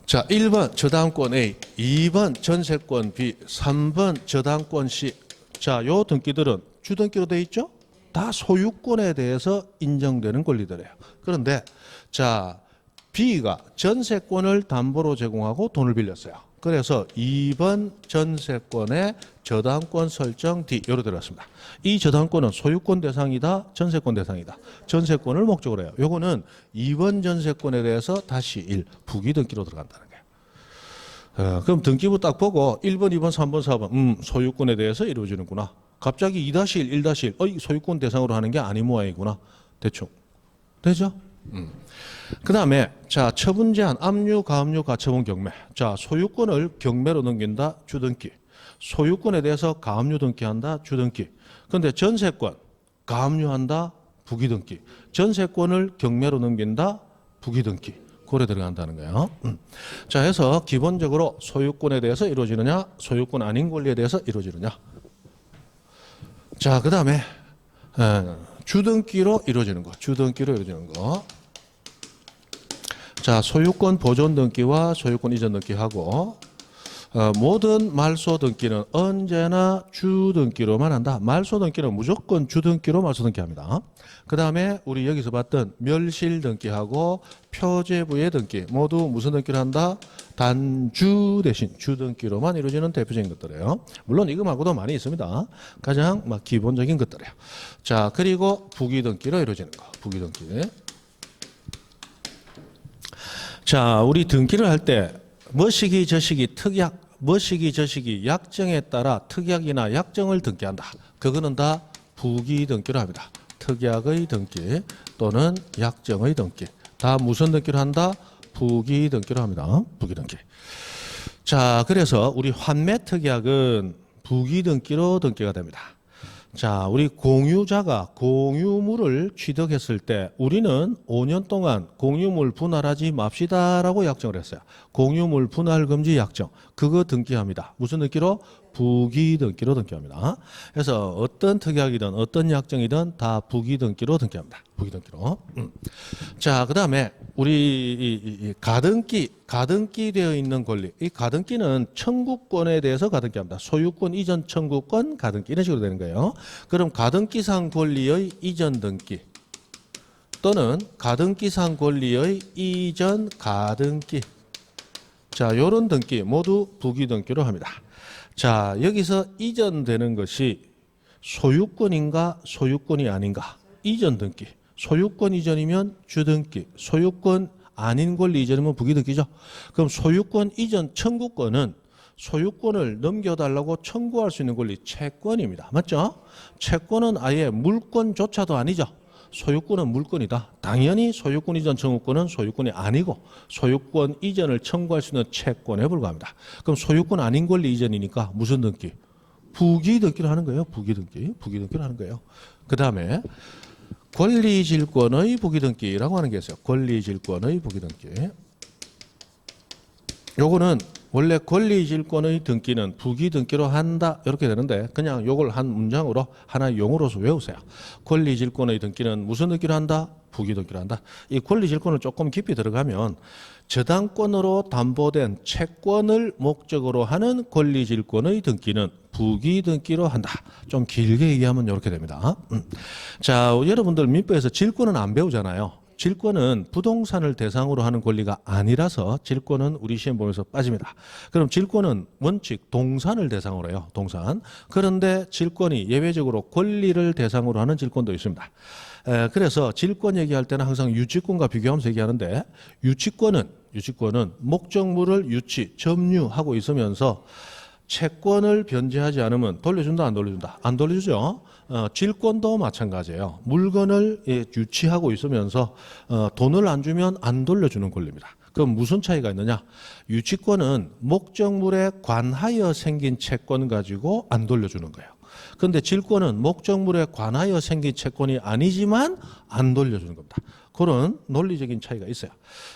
자, 1번 저당권 A, 2번 전세권 B, 3번 저당권 C. 자, 요 등기들은 주등기로 돼 있죠? 다 소유권에 대해서 인정되는 권리들이에요. 그런데 자, B가 전세권을 담보로 제공하고 돈을 빌렸어요. 그래서 2번 전세권에 저당권 설정 D 요로 들어갔습니다. 이 저당권은 소유권 대상이다, 전세권 대상이다. 전세권을 목적으로 해요. 요거는 2번 전세권에 대해서 다시 1 부기등기로 들어간다는 거예요. 그럼 등기부 딱 보고 1번, 2번, 3번, 4번 소유권에 대해서 이루어지는구나. 갑자기 2-1, 1-1 소유권 대상으로 하는 게 아닌 모양이구나. 대충 되죠? 그 다음에 자 처분 제한 압류, 가압류, 가처분 경매. 자 소유권을 경매로 넘긴다 주등기. 소유권에 대해서 가압류 등기한다 주등기. 그런데 전세권 가압류한다 부기등기. 전세권을 경매로 넘긴다 부기등기. 고래 들어간다는 거예요. 자 해서 기본적으로 소유권에 대해서 이루어지느냐 소유권 아닌 권리에 대해서 이루어지느냐. 자 그 다음에 주등기로 이루어지는 거. 주등기로 이루어지는 거. 자, 소유권 보존 등기와 소유권 이전 등기하고 모든 말소 등기는 언제나 주 등기로만 한다. 말소 등기는 무조건 주 등기로 말소 등기합니다. 그 다음에 우리 여기서 봤던 멸실 등기하고 표제부의 등기 모두 무슨 등기를 한다? 단주 대신 주 등기로만 이루어지는 대표적인 것들이에요. 물론 이거 말고도 많이 있습니다. 가장 기본적인 것들이에요. 자, 그리고 부기 등기로 이루어지는 거. 부기 등기. 자, 우리 등기를 할 때 뭐시기 저시기 특약, 뭐시기 저시기 약정에 따라 특약이나 약정을 등기한다. 그거는 다 부기 등기로 합니다. 특약의 등기 또는 약정의 등기. 다 무슨 등기로 한다? 부기 등기로 합니다. 부기 등기. 자, 그래서 우리 환매 특약은 부기 등기로 등기가 됩니다. 자, 우리 공유자가 공유물을 취득했을 때 우리는 5년 동안 공유물 분할하지 맙시다라고 약정을 했어요. 공유물 분할 금지 약정. 그거 등기합니다. 무슨 등기로? 부기 등기로 등기합니다. 그래서 어떤 특약이든 어떤 약정이든 다 부기 등기로 등기합니다. 부기 등기로. 자, 그다음에 우리 이 가등기 되어 있는 권리. 이 가등기는 청구권에 대해서 가등기합니다. 소유권 이전 청구권 가등기 이런 식으로 되는 거예요. 그럼 가등기상 권리의 이전 등기 또는 가등기상 권리의 이전 가등기. 자, 요런 등기 모두 부기 등기로 합니다. 자, 여기서 이전되는 것이 소유권인가 소유권이 아닌가. 이전 등기. 소유권 이전이면 주등기, 소유권 아닌 권리 이전이면 부기등기죠. 그럼 소유권 이전 청구권은 소유권을 넘겨달라고 청구할 수 있는 권리 채권입니다. 맞죠? 채권은 아예 물권조차도 아니죠. 소유권은 물권이다. 당연히 소유권 이전 청구권은 소유권이 아니고 소유권 이전을 청구할 수 있는 채권에 불과합니다. 그럼 소유권 아닌 권리 이전이니까 무슨 등기? 부기등기를 하는 거예요. 부기등기. 부기등기를 하는 거예요. 그 다음에 권리질권의 부기등기라고 하는 게 있어요. 권리질권의 부기등기. 요거는 원래 권리질권의 등기는 부기등기로 한다 이렇게 되는데 그냥 요걸 한 문장으로 하나의 용어로서 외우세요. 권리질권의 등기는 무슨 등기로 한다? 부기등기로 한다. 이 권리질권을 조금 깊이 들어가면 저당권으로 담보된 채권을 목적으로 하는 권리질권의 등기는 부기등기로 한다. 좀 길게 얘기하면 이렇게 됩니다. 자, 여러분들 민법에서 질권은 안 배우잖아요. 질권은 부동산을 대상으로 하는 권리가 아니라서 질권은 우리 시험 보면서 빠집니다. 그럼 질권은 원칙 동산을 대상으로 해요. 동산. 그런데 질권이 예외적으로 권리를 대상으로 하는 질권도 있습니다. 그래서 질권 얘기할 때는 항상 유치권과 비교하면서 얘기하는데 유치권은 목적물을 유치, 점유하고 있으면서 채권을 변제하지 않으면 돌려준다 안 돌려준다? 안 돌려주죠. 질권도 마찬가지예요. 물건을 유치하고 있으면서 돈을 안 주면 안 돌려주는 권리입니다. 그럼 무슨 차이가 있느냐? 유치권은 목적물에 관하여 생긴 채권 가지고 안 돌려주는 거예요. 그런데 질권은 목적물에 관하여 생긴 채권이 아니지만 안 돌려주는 겁니다. 그런 논리적인 차이가 있어요.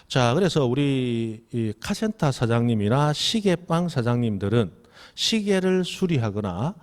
자, 그래서 우리 이 카센터 사장님이나 시계방 사장님들은 시계를 수리하거나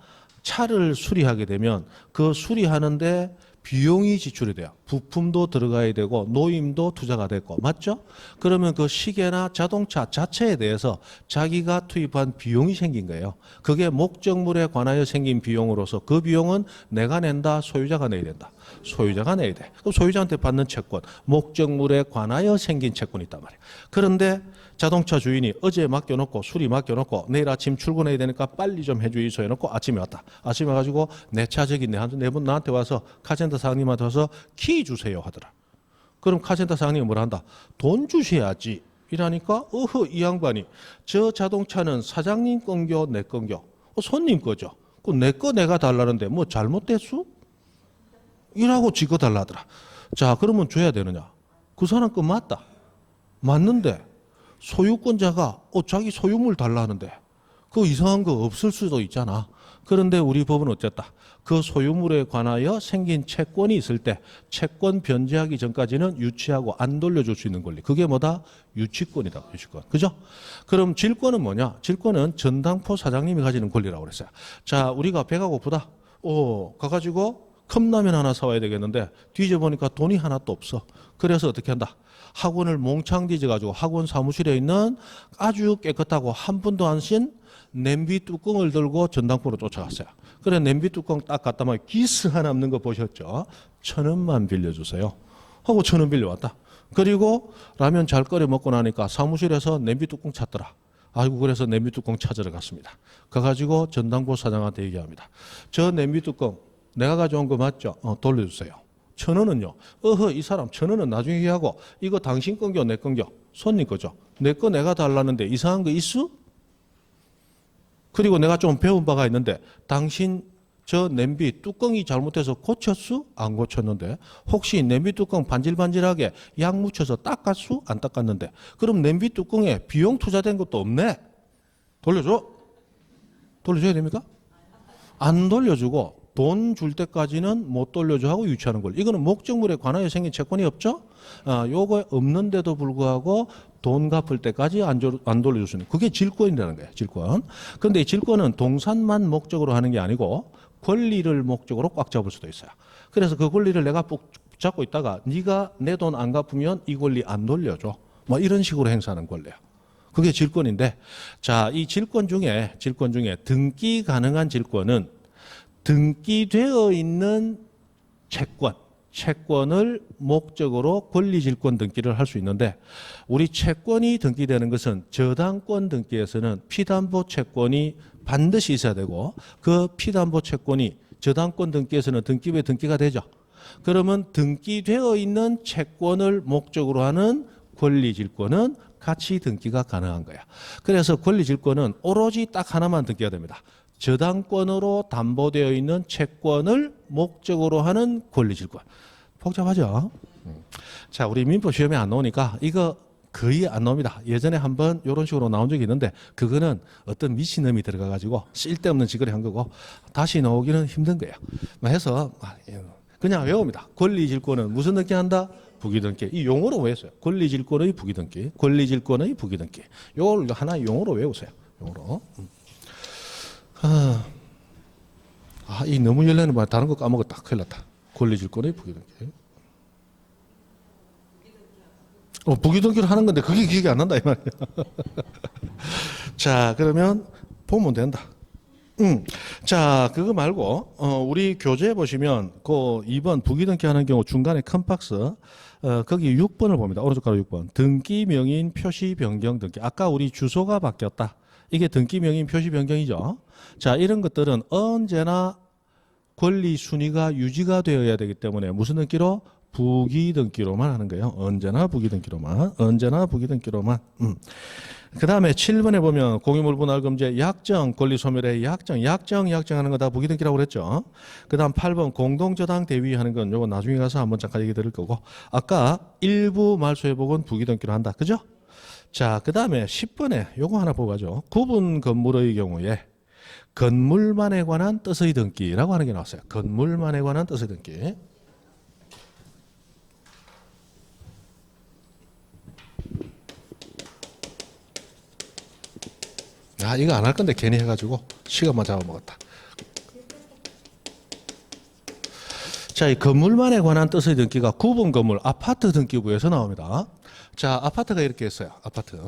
차를 수리하게 되면 그 수리하는데 비용이 지출이 돼요. 부품도 들어가야 되고 노임도 투자가 되고 맞죠? 그러면 그 시계나 자동차 자체에 대해서 자기가 투입한 비용이 생긴 거예요. 그게 목적물에 관하여 생긴 비용으로서 그 비용은 내가 낸다, 소유자가 내야 된다. 소유자가 내야 돼. 그럼 소유자한테 받는 채권, 목적물에 관하여 생긴 채권이 있단 말이에요. 그런데 자동차 주인이 어제 맡겨놓고 수리 맡겨놓고 내일 아침 출근해야 되니까 빨리 좀 해주이소 해놓고 아침에 왔다. 아침에 와가지고 내 차 저기 네분 나한테 와서 카센터 사장님한테 와서 키 주세요 하더라. 그럼 카센터 사장님이 뭐라 한다? 돈 주셔야지. 이라니까 어허 이 양반이 저 자동차는 사장님 건겨 내 건겨? 손님 거죠. 그 내 거 내가 달라는데 뭐 잘못됐어? 이라고 지거 달라더라. 자 그러면 줘야 되느냐? 그 사람 거 맞다. 맞는데 소유권자가 자기 소유물 달라 하는데 그 이상한 거 없을 수도 있잖아. 그런데 우리 법은 어쨌다. 그 소유물에 관하여 생긴 채권이 있을 때 채권 변제하기 전까지는 유치하고 안 돌려줄 수 있는 권리. 그게 뭐다? 유치권이다. 유치권. 그죠? 그럼 질권은 뭐냐? 질권은 전당포 사장님이 가지는 권리라고 그랬어요. 자, 우리가 배가 고프다. 가가지고 컵라면 하나 사와야 되겠는데 뒤져보니까 돈이 하나도 없어. 그래서 어떻게 한다? 학원을 몽창 뒤져가지고 학원 사무실에 있는 아주 깨끗하고 한 분도 안 신 냄비 뚜껑을 들고 전당포로 쫓아갔어요. 그래 냄비 뚜껑 딱 갖다 막 기스 하나 없는 거 보셨죠? 1,000원만 빌려주세요 하고 1,000원 빌려왔다. 그리고 라면 잘 끓여 먹고 나니까 사무실에서 냄비 뚜껑 찾더라. 아이고 그래서 냄비 뚜껑 찾으러 갔습니다. 가가지고 전당포 사장한테 얘기합니다. 저 냄비 뚜껑 내가 가져온 거 맞죠? 돌려주세요. 1,000원은요. 이 사람 1,000원은 나중에 얘기하고 이거 당신 건겨 내 건겨? 손님 거죠. 내 거 내가 달라는데 이상한 거 있어? 그리고 내가 좀 배운 바가 있는데 당신 저 냄비 뚜껑이 잘못해서 고쳤수? 안 고쳤는데 혹시 냄비 뚜껑 반질반질하게 약 묻혀서 닦았수? 안 닦았는데 그럼 냄비 뚜껑에 비용 투자된 것도 없네. 돌려줘? 돌려줘야 됩니까? 안 돌려주고 돈 줄 때까지는 못 돌려줘 하고 유치하는 걸. 이거는 목적물에 관하여 생긴 채권이 없죠? 요거 없는데도 불구하고 돈 갚을 때까지 안 돌려줄 수 있는. 그게 질권이라는 거예요. 질권. 그런데 이 질권은 동산만 목적으로 하는 게 아니고 권리를 목적으로 꽉 잡을 수도 있어요. 그래서 그 권리를 내가 붙잡고 있다가 네가 내 돈 안 갚으면 이 권리 안 돌려줘. 뭐 이런 식으로 행사하는 권리예요. 그게 질권인데, 자, 이 질권 중에 등기 가능한 질권은 등기되어 있는 채권을 목적으로 권리질권 등기를 할 수 있는데 우리 채권이 등기되는 것은 저당권 등기에서는 피담보 채권이 반드시 있어야 되고 그 피담보 채권이 저당권 등기에서는 등기부에 등기가 되죠. 그러면 등기되어 있는 채권을 목적으로 하는 권리질권은 같이 등기가 가능한 거야. 그래서 권리질권은 오로지 딱 하나만 등기가 됩니다. 저당권으로 담보되어 있는 채권을 목적으로 하는 권리질권. 복잡하죠? 자, 우리 민법 시험에 안 나오니까 이거 거의 안 나옵니다. 예전에 한번 이런 식으로 나온 적이 있는데 그거는 어떤 미친놈이 들어가가지고 쓸데없는 짓거리 한 거고 다시 나오기는 힘든 거예요. 해서 그냥 외웁니다. 권리질권은 무슨 등기한다? 부기등기. 이 용어로 외웠어요. 권리질권의 부기등기. 권리질권의 부기등기. 이걸 하나의 용어로 외우세요. 용어로. 이 너무 열려는 말 다른 거 까먹었다. 큰일 났다. 권리질권의 부기등기. 부기등기를 하는 건데 그게 기억이 안 난다 이 말이야. 자, 그러면 보면 된다. 자, 그거 말고 우리 교재 보시면 그 2번 부기등기 하는 경우 중간에 큰 박스 거기 6번을 봅니다. 오른쪽 가로 6번. 등기 명인 표시 변경 등기. 아까 우리 주소가 바뀌었다. 이게 등기 명인 표시 변경이죠. 자, 이런 것들은 언제나 권리 순위가 유지가 되어야 되기 때문에 무슨 등기로? 부기등기로만 하는 거예요. 언제나 부기등기로만. 그 다음에 7번에 보면 공유물분할금지의 약정, 권리소멸의 약정 하는 거 다 부기등기라고 그랬죠. 그 다음 8번 공동저당 대위 하는 건 요거 나중에 가서 한번 잠깐 얘기 드릴 거고 아까 일부 말소회복은 부기등기로 한다. 그죠? 자, 그 다음에 10번에 요거 하나 보고 가죠. 구분 건물의 경우에 건물만에 관한 뜻의 등기라고 하는 게 나왔어요. 건물만에 관한 뜻의 등기. 이거 안 할 건데 괜히 해가지고 시간만 잡아먹었다. 자, 이 건물만에 관한 뜻의 등기가 구분 건물 아파트 등기부에서 나옵니다. 자, 아파트가 이렇게 있어요. 아파트.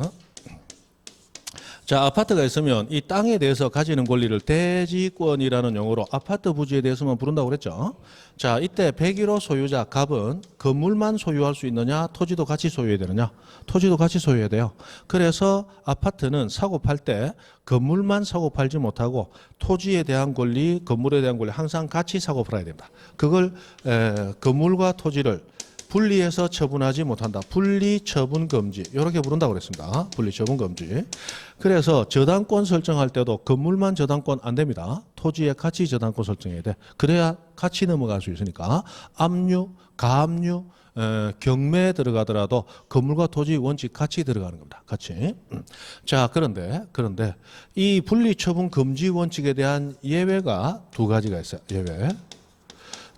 자, 아파트가 있으면 이 땅에 대해서 가지는 권리를 대지권이라는 용어로 아파트 부지에 대해서만 부른다고 그랬죠. 자, 이때 101호 소유자 갑은 건물만 소유할 수 있느냐, 토지도 같이 소유해야 되느냐? 토지도 같이 소유해야 돼요. 그래서 아파트는 사고 팔 때 건물만 사고 팔지 못하고 토지에 대한 권리, 건물에 대한 권리 항상 같이 사고 팔아야 됩니다. 그걸 건물과 토지를 분리해서 처분하지 못한다. 분리처분 금지. 이렇게 부른다고 그랬습니다. 분리처분 금지. 그래서 저당권 설정할 때도 건물만 저당권 안 됩니다. 토지에 같이 저당권 설정해야 돼. 그래야 같이 넘어갈 수 있으니까 압류, 가압류 경매에 들어가더라도 건물과 토지 원칙 같이 들어가는 겁니다. 같이. 자, 그런데 이 분리처분 금지 원칙에 대한 예외가 두 가지가 있어요. 예외.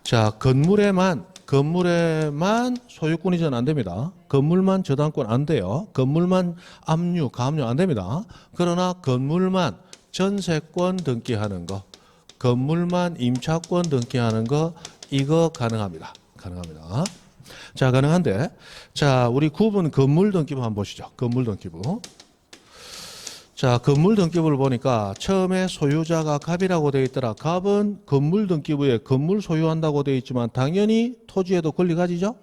자, 건물에만 소유권 이전 안 됩니다. 건물만 저당권 안 돼요. 건물만 압류, 가압류 안 됩니다. 그러나 건물만 전세권 등기하는 거, 건물만 임차권 등기하는 거, 이거 가능합니다. 가능합니다. 자, 가능한데, 자, 우리 구분 건물 등기부 한번 보시죠. 건물 등기부. 자, 건물 등기부를 보니까 처음에 소유자가 갑이라고 되어 있더라. 갑은 건물 등기부에 건물 소유한다고 되어 있지만 당연히 토지에도 권리 가지죠.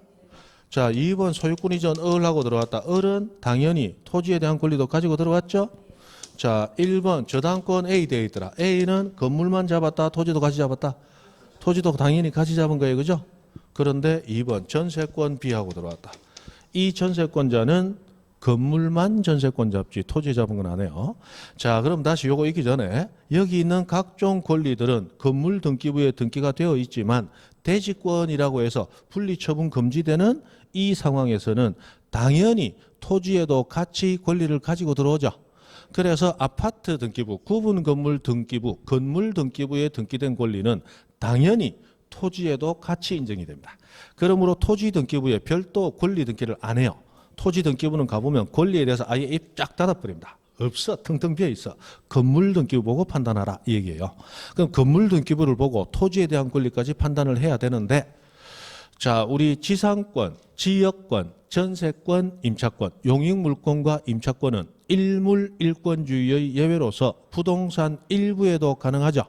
자, 2번 소유권 이전 을하고 들어왔다. 을은 당연히 토지에 대한 권리도 가지고 들어왔죠. 자, 1번 저당권 A 되어 있더라. A는 건물만 잡았다. 토지도 같이 잡았다. 토지도 당연히 같이 잡은 거예요. 그죠? 그런데 2번 전세권 B하고 들어왔다. 이 전세권자는 건물만 전세권 잡지 토지 잡은 건 안 해요. 자, 그럼 다시 요거 읽기 전에 여기 있는 각종 권리들은 건물 등기부에 등기가 되어 있지만 대지권이라고 해서 분리처분 금지되는 이 상황에서는 당연히 토지에도 같이 권리를 가지고 들어오죠. 그래서 아파트 등기부, 구분 건물 등기부, 건물 등기부에 등기된 권리는 당연히 토지에도 같이 인정이 됩니다. 그러므로 토지 등기부에 별도 권리 등기를 안 해요. 토지 등기부는 가보면 권리에 대해서 아예 입 쫙 닫아버립니다. 없어. 텅텅 비어 있어. 건물 등기부 보고 판단하라 이 얘기예요. 그럼 건물 등기부를 보고 토지에 대한 권리까지 판단을 해야 되는데, 자, 우리 지상권, 지역권, 전세권, 임차권, 용익물권과 임차권은 일물일권주의의 예외로서 부동산 일부에도 가능하죠.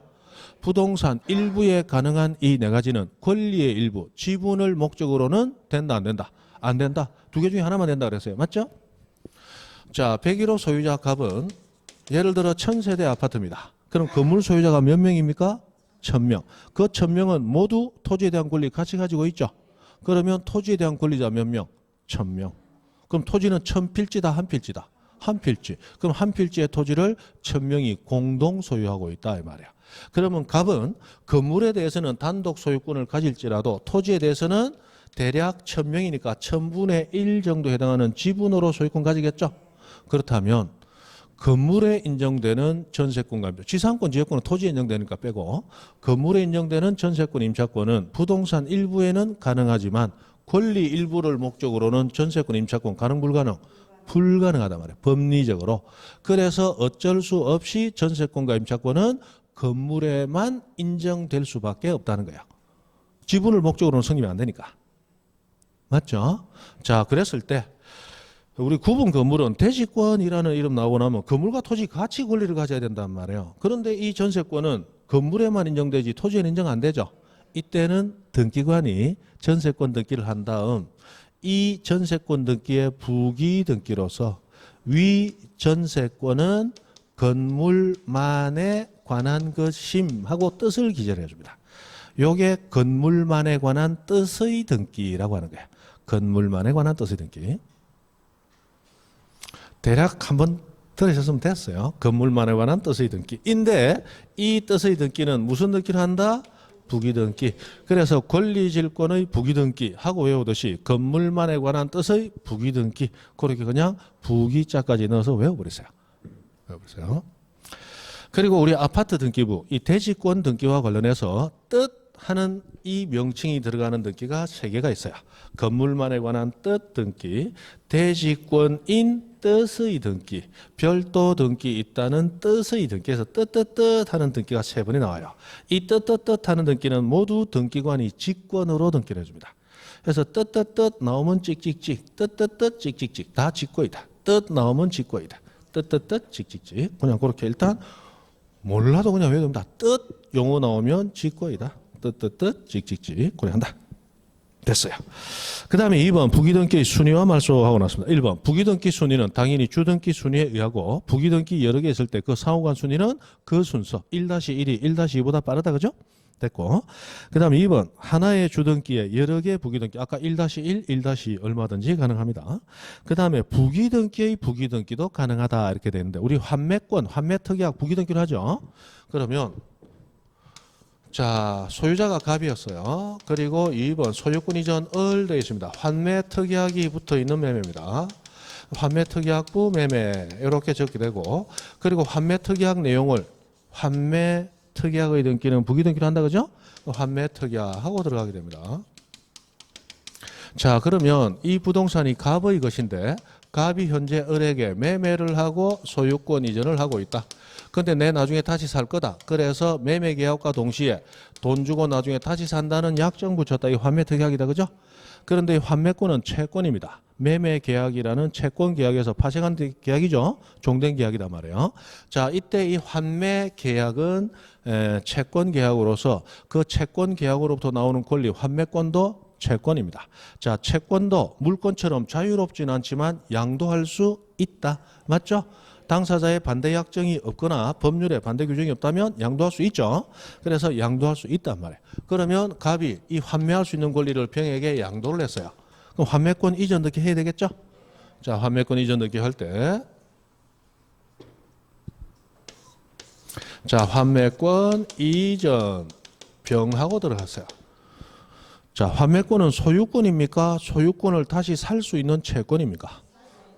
부동산 일부에 가능한 이 네 가지는 권리의 일부, 지분을 목적으로는 된다, 안 된다? 안 된다. 두 개 중에 하나만 된다 그랬어요. 맞죠? 자, 101호 소유자 갑은 예를 들어 1000세대 아파트입니다. 그럼 건물 소유자가 몇 명입니까? 1000명. 그 1000명은 모두 토지에 대한 권리 같이 가지고 있죠. 그러면 토지에 대한 권리자 몇 명? 1000명. 그럼 토지는 1000필지다, 한 필지다? 한 필지. 그럼 한 필지의 토지를 1000명이 공동 소유하고 있다 이 말이야. 그러면 갑은 건물에 대해서는 단독 소유권을 가질지라도 토지에 대해서는 대략 1000명이니까 1000분의 1 정도 해당하는 지분으로 소유권 가지겠죠. 그렇다면 건물에 인정되는 전세권과 지상권, 지역권은 토지에 인정되니까 빼고 건물에 인정되는 전세권, 임차권은 부동산 일부에는 가능하지만 권리 일부를 목적으로는 전세권, 임차권 가능 불가능? 불가능하단 말이에요. 법리적으로. 그래서 어쩔 수 없이 전세권과 임차권은 건물에만 인정될 수밖에 없다는 거예요. 지분을 목적으로는 성립이 안 되니까. 맞죠? 자, 그랬을 때 우리 구분 건물은 대지권이라는 이름 나오고 나면 건물과 토지 같이 권리를 가져야 된단 말이에요. 그런데 이 전세권은 건물에만 인정되지 토지에는 인정 안 되죠. 이때는 등기관이 전세권 등기를 한 다음 이 전세권 등기의 부기 등기로서 위 전세권은 건물만에 관한 것임 하고 뜻을 기재해 줍니다. 요게 건물만에 관한 뜻의 등기라고 하는 거예요. 건물만에 관한 뜻의 등기. 대략 한번 들으셨으면 됐어요. 건물만에 관한 뜻의 등기인데 이 뜻의 등기는 무슨 등기를 한다? 부기등기. 그래서 권리질권의 부기등기 하고 외우듯이 건물만에 관한 뜻의 부기등기. 그렇게 그냥 부기자까지 넣어서 외워버리세요. 외워버리세요. 그리고 우리 아파트 등기부, 이 대지권 등기와 관련해서 뜻하는 이 명칭이 들어가는 등기가 3개가 있어요. 건물만에 관한 뜻 등기, 대지권인 뜻의 등기, 별도 등기 있다는 뜻의 등기에서 뜻 하는 등기가 3번이 나와요. 이 뜻 하는 등기는 모두 등기관이 직권으로 등기를 해줍니다. 그래서 뜻 나오면 찍찍찍, 뜻 찍찍찍 다 직권이다. 뜻 나오면 직권이다. 뜻 찍찍찍. 그냥 그렇게 일단 몰라도 그냥 외우면 뜻 용어 나오면 직권이다. 뜻 찍찍찍 그래 한다. 됐어요. 그 다음에 2번 부기등기 순위와 말소하고 났습니다. 1번 부기등기 순위는 당연히 주등기 순위에 의하고 부기등기 여러 개 있을 때 그 상호간 순위는 그 순서 1-1이 1-2보다 빠르다 그죠? 됐고 그 다음에 2번 하나의 주등기에 여러 개 부기등기 아까 1-1, 1-2 얼마든지 가능합니다. 그 다음에 부기등기의 부기등기도 가능하다 이렇게 되는데 우리 환매권, 환매특약 부기등기를 하죠. 그러면 자, 소유자가 갑이었어요. 그리고 2번 소유권 이전을 되어 있습니다. 환매 특약이 붙어 있는 매매입니다. 환매 특약부 매매 이렇게 적게 되고, 그리고 환매 특약 내용을 환매 특약의 등기는 부기등기로 한다 그죠? 환매 특약하고 들어가게 됩니다. 자, 그러면 이 부동산이 갑의 것인데 갑이 현재 을에게 매매를 하고 소유권 이전을 하고 있다. 근데 내 나중에 다시 살 거다. 그래서 매매 계약과 동시에 돈 주고 나중에 다시 산다는 약정 붙였다. 이 환매 특약이다. 그죠? 그런데 이 환매권은 채권입니다. 매매 계약이라는 채권 계약에서 파생한 계약이죠. 종된 계약이단 말이에요. 자, 이때 이 환매 계약은 채권 계약으로서 그 채권 계약으로부터 나오는 권리 환매권도 채권입니다. 자, 채권도 물권처럼 자유롭지는 않지만 양도할 수 있다. 맞죠? 당사자의 반대 약정이 없거나 법률에 반대 규정이 없다면 양도할 수 있죠. 그래서 양도할 수 있단 말이에요. 그러면 갑이 이 환매할 수 있는 권리를 병에게 양도를 했어요. 그럼 환매권 이전 등기 해야 되겠죠? 자, 환매권 이전 등기 할 때, 자, 환매권 이전 병하고 들어갔어요. 자, 환매권은 소유권입니까? 소유권을 다시 살 수 있는 채권입니까?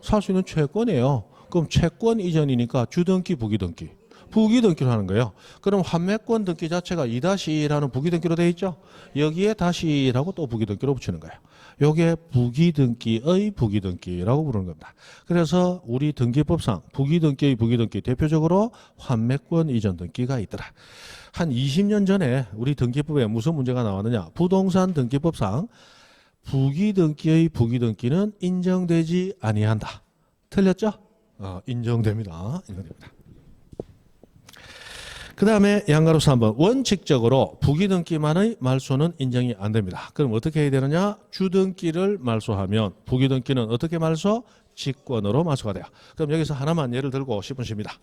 살 수 있는 채권이에요. 그럼 채권 이전이니까 주등기, 부기등기. 부기등기로 하는 거예요. 그럼 환매권 등기 자체가 2-1하는 부기등기로 되어 있죠? 여기에 다시라고 또 부기등기로 붙이는 거예요. 요게 부기등기의 부기등기라고 부르는 겁니다. 그래서 우리 등기법상 부기등기의 부기등기 대표적으로 환매권 이전 등기가 있더라. 한 20년 전에 우리 등기법에 무슨 문제가 나왔느냐. 부동산 등기법상 부기등기의 부기등기는 인정되지 아니한다. 틀렸죠? 인정됩니다. 인정됩니다. 그 다음에 양가로서 한번 원칙적으로 부기등기만의 말소는 인정이 안 됩니다. 그럼 어떻게 해야 되느냐? 주등기를 말소하면 부기등기는 어떻게 말소? 직권으로 말소가 돼요. 그럼 여기서 하나만 예를 들고 10분 쉽니다.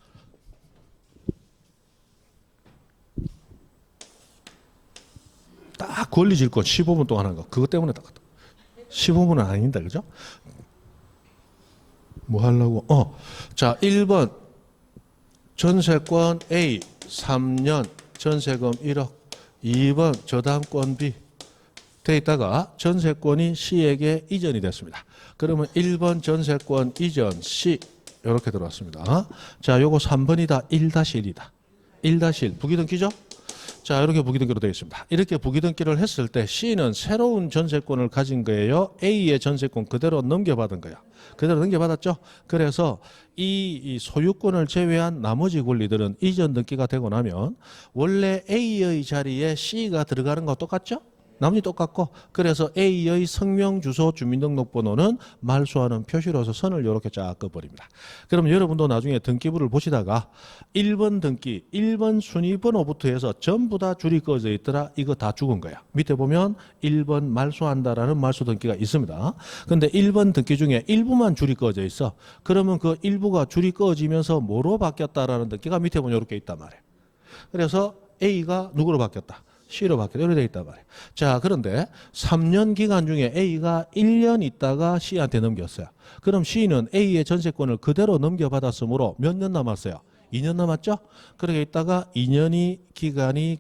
딱 권리질권 15분 동안 하는 거. 그것 때문에 딱 15분은 아닌다. 그죠? 뭐 하려고? 자, 1번 전세권 A 3년 전세금 1억. 2번 저당권 B 돼 있다가 전세권이 C에게 이전이 됐습니다. 그러면 1번 전세권 이전 C 이렇게 들어왔습니다. 자, 요거 3번이다. 1-1이다. 1-1 부기등기죠? 자, 이렇게 부기등기로 되어 있습니다. 이렇게 부기등기를 했을 때 C는 새로운 전세권을 가진 거예요. A의 전세권 그대로 넘겨받은 거야. 그대로 넘겨받았죠. 그래서 이 소유권을 제외한 나머지 권리들은 이전 등기가 되고 나면 원래 A의 자리에 C가 들어가는 거 똑같죠? 나머지 똑같고, 그래서 A의 성명, 주소, 주민등록번호는 말소하는 표시로서 선을 이렇게 쫙 꺼버립니다. 그럼 여러분도 나중에 등기부를 보시다가 1번 등기, 1번 순위번호부터 해서 전부 다 줄이 꺼져 있더라. 이거 다 죽은 거야. 밑에 보면 1번 말소한다라는 말소 등기가 있습니다. 근데 1번 등기 중에 일부만 줄이 꺼져 있어. 그러면 그 일부가 줄이 꺼지면서 뭐로 바뀌었다라는 등기가 밑에 보면 이렇게 있단 말이에요. 그래서 A가 누구로 바뀌었다? C로 바뀌었다. 이렇게 되어 있단 말이에요. 자, 그런데 3년 기간 중에 A가 1년 있다가 C한테 넘겼어요. 그럼 C는 A의 전세권을 그대로 넘겨받았으므로 몇 년 남았어요? 2년 남았죠? 그렇게 있다가 2년이 기간이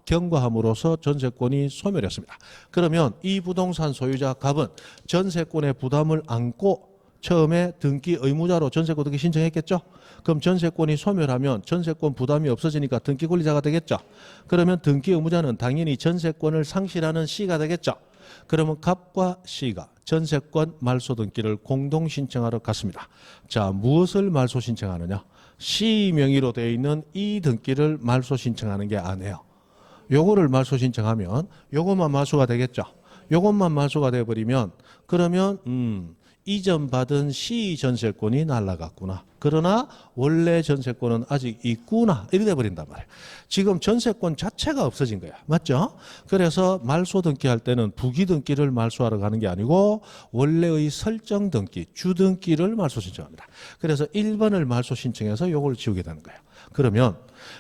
경과함으로써 전세권이 소멸했습니다. 그러면 이 부동산 소유자 갑은 전세권의 부담을 안고 처음에 등기 의무자로 전세권 등기 신청했겠죠? 그럼 전세권이 소멸하면 전세권 부담이 없어지니까 등기 권리자가 되겠죠? 그러면 등기 의무자는 당연히 전세권을 상실하는 C가 되겠죠? 그러면 갑과 C가 전세권 말소 등기를 공동 신청하러 갔습니다. 자, 무엇을 말소 신청하느냐? C 명의로 되어 있는 이 등기를 말소 신청하는 게 아니에요. 요거를 말소 신청하면 요것만 말소가 되겠죠? 요것만 말소가 돼버리면 그러면 이전 받은 C 전세권이 날라갔구나. 그러나 원래 전세권은 아직 있구나. 이렇게 돼버린단 말이에요. 지금 전세권 자체가 없어진 거야. 맞죠? 그래서 말소 등기할 때는 부기등기를 말소하러 가는 게 아니고 원래의 설정 등기, 주등기를 말소 신청합니다. 그래서 1번을 말소 신청해서 요걸 지우게 되는 거예요. 그러면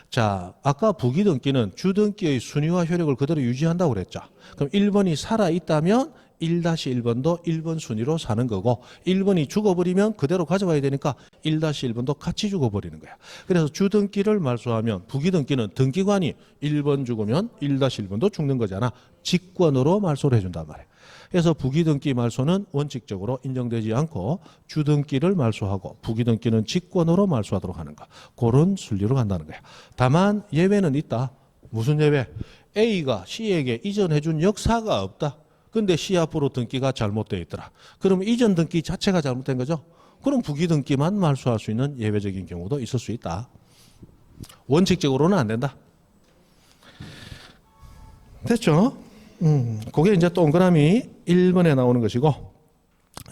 자, 아까 부기등기는 주등기의 순위와 효력을 그대로 유지한다고 그랬죠. 그럼 1번이 살아있다면 1-1번도 1번 순위로 사는 거고 1번이 죽어버리면 그대로 가져가야 되니까 1-1번도 같이 죽어버리는 거야. 그래서 주등기를 말소하면 부기등기는 등기관이 1번 죽으면 1-1번도 죽는 거잖아. 직권으로 말소를 해준단 말이야. 그래서 부기등기 말소는 원칙적으로 인정되지 않고 주등기를 말소하고 부기등기는 직권으로 말소하도록 하는 거. 그런 순리로 간다는 거야. 다만 예외는 있다. 무슨 예외? A가 C에게 이전해 준 역사가 없다. 근데 C 앞으로 등기가 잘못되어 있더라. 그럼 이전 등기 자체가 잘못된 거죠. 그럼 부기등기만 말소할 수 있는 예외적인 경우도 있을 수 있다. 원칙적으로는 안 된다. 됐죠? 그게 이제 동그라미 1번에 나오는 것이고,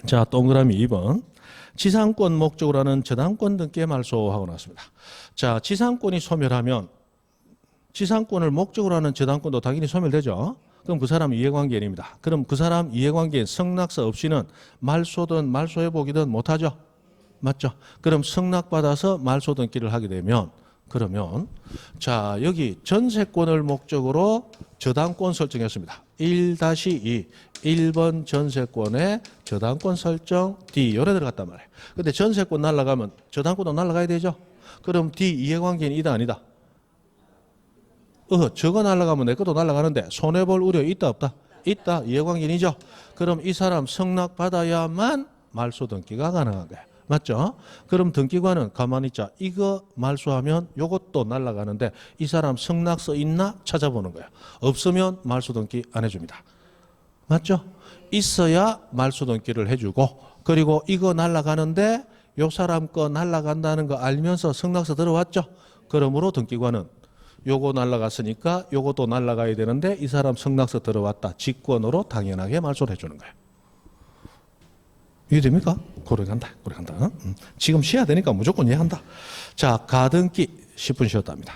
자, 동그라미 2번. 지상권 목적으로 하는 저당권 등기에 말소하고 나왔습니다. 자, 지상권이 소멸하면 지상권을 목적으로 하는 저당권도 당연히 소멸되죠. 그럼 그 사람 이해관계인입니다. 그럼 그 사람 이해관계인 승낙서 없이는 말소든 말소해보기든 못하죠. 맞죠? 그럼 승낙받아서 말소 등기를 하게 되면 그러면 자 여기 전세권을 목적으로 저당권 설정했습니다. 1-2 1번 전세권의 저당권 설정 D 요래 들어갔단 말이에요. 근데 전세권 날라가면 저당권도 날라가야 되죠. 그럼 D 이해관계인 이다 아니다? 저거 날라가면 내 것도 날라가는데 손해볼 우려 있다 없다? 있다. 이해관계인이죠. 그럼 이 사람 승낙받아야만 말소 등기가 가능한 거야. 맞죠? 그럼 등기관은 가만히 있자. 이거 말소하면 요것도 날라가는데 이 사람 승낙서 있나 찾아보는 거야. 없으면 말소 등기 안 해줍니다. 맞죠? 있어야 말소 등기를 해주고 그리고 이거 날라가는데 요 사람 거 날라간다는 거 알면서 승낙서 들어왔죠? 그러므로 등기관은 요거 날라갔으니까 요것도 날라가야 되는데 이 사람 승낙서 들어왔다. 직권으로 당연하게 말소를 해주는 거예요. 이해됩니까? 고래 간다. 지금 쉬어야 되니까 무조건 이해한다. 자, 가등기 10분 쉬었답니다.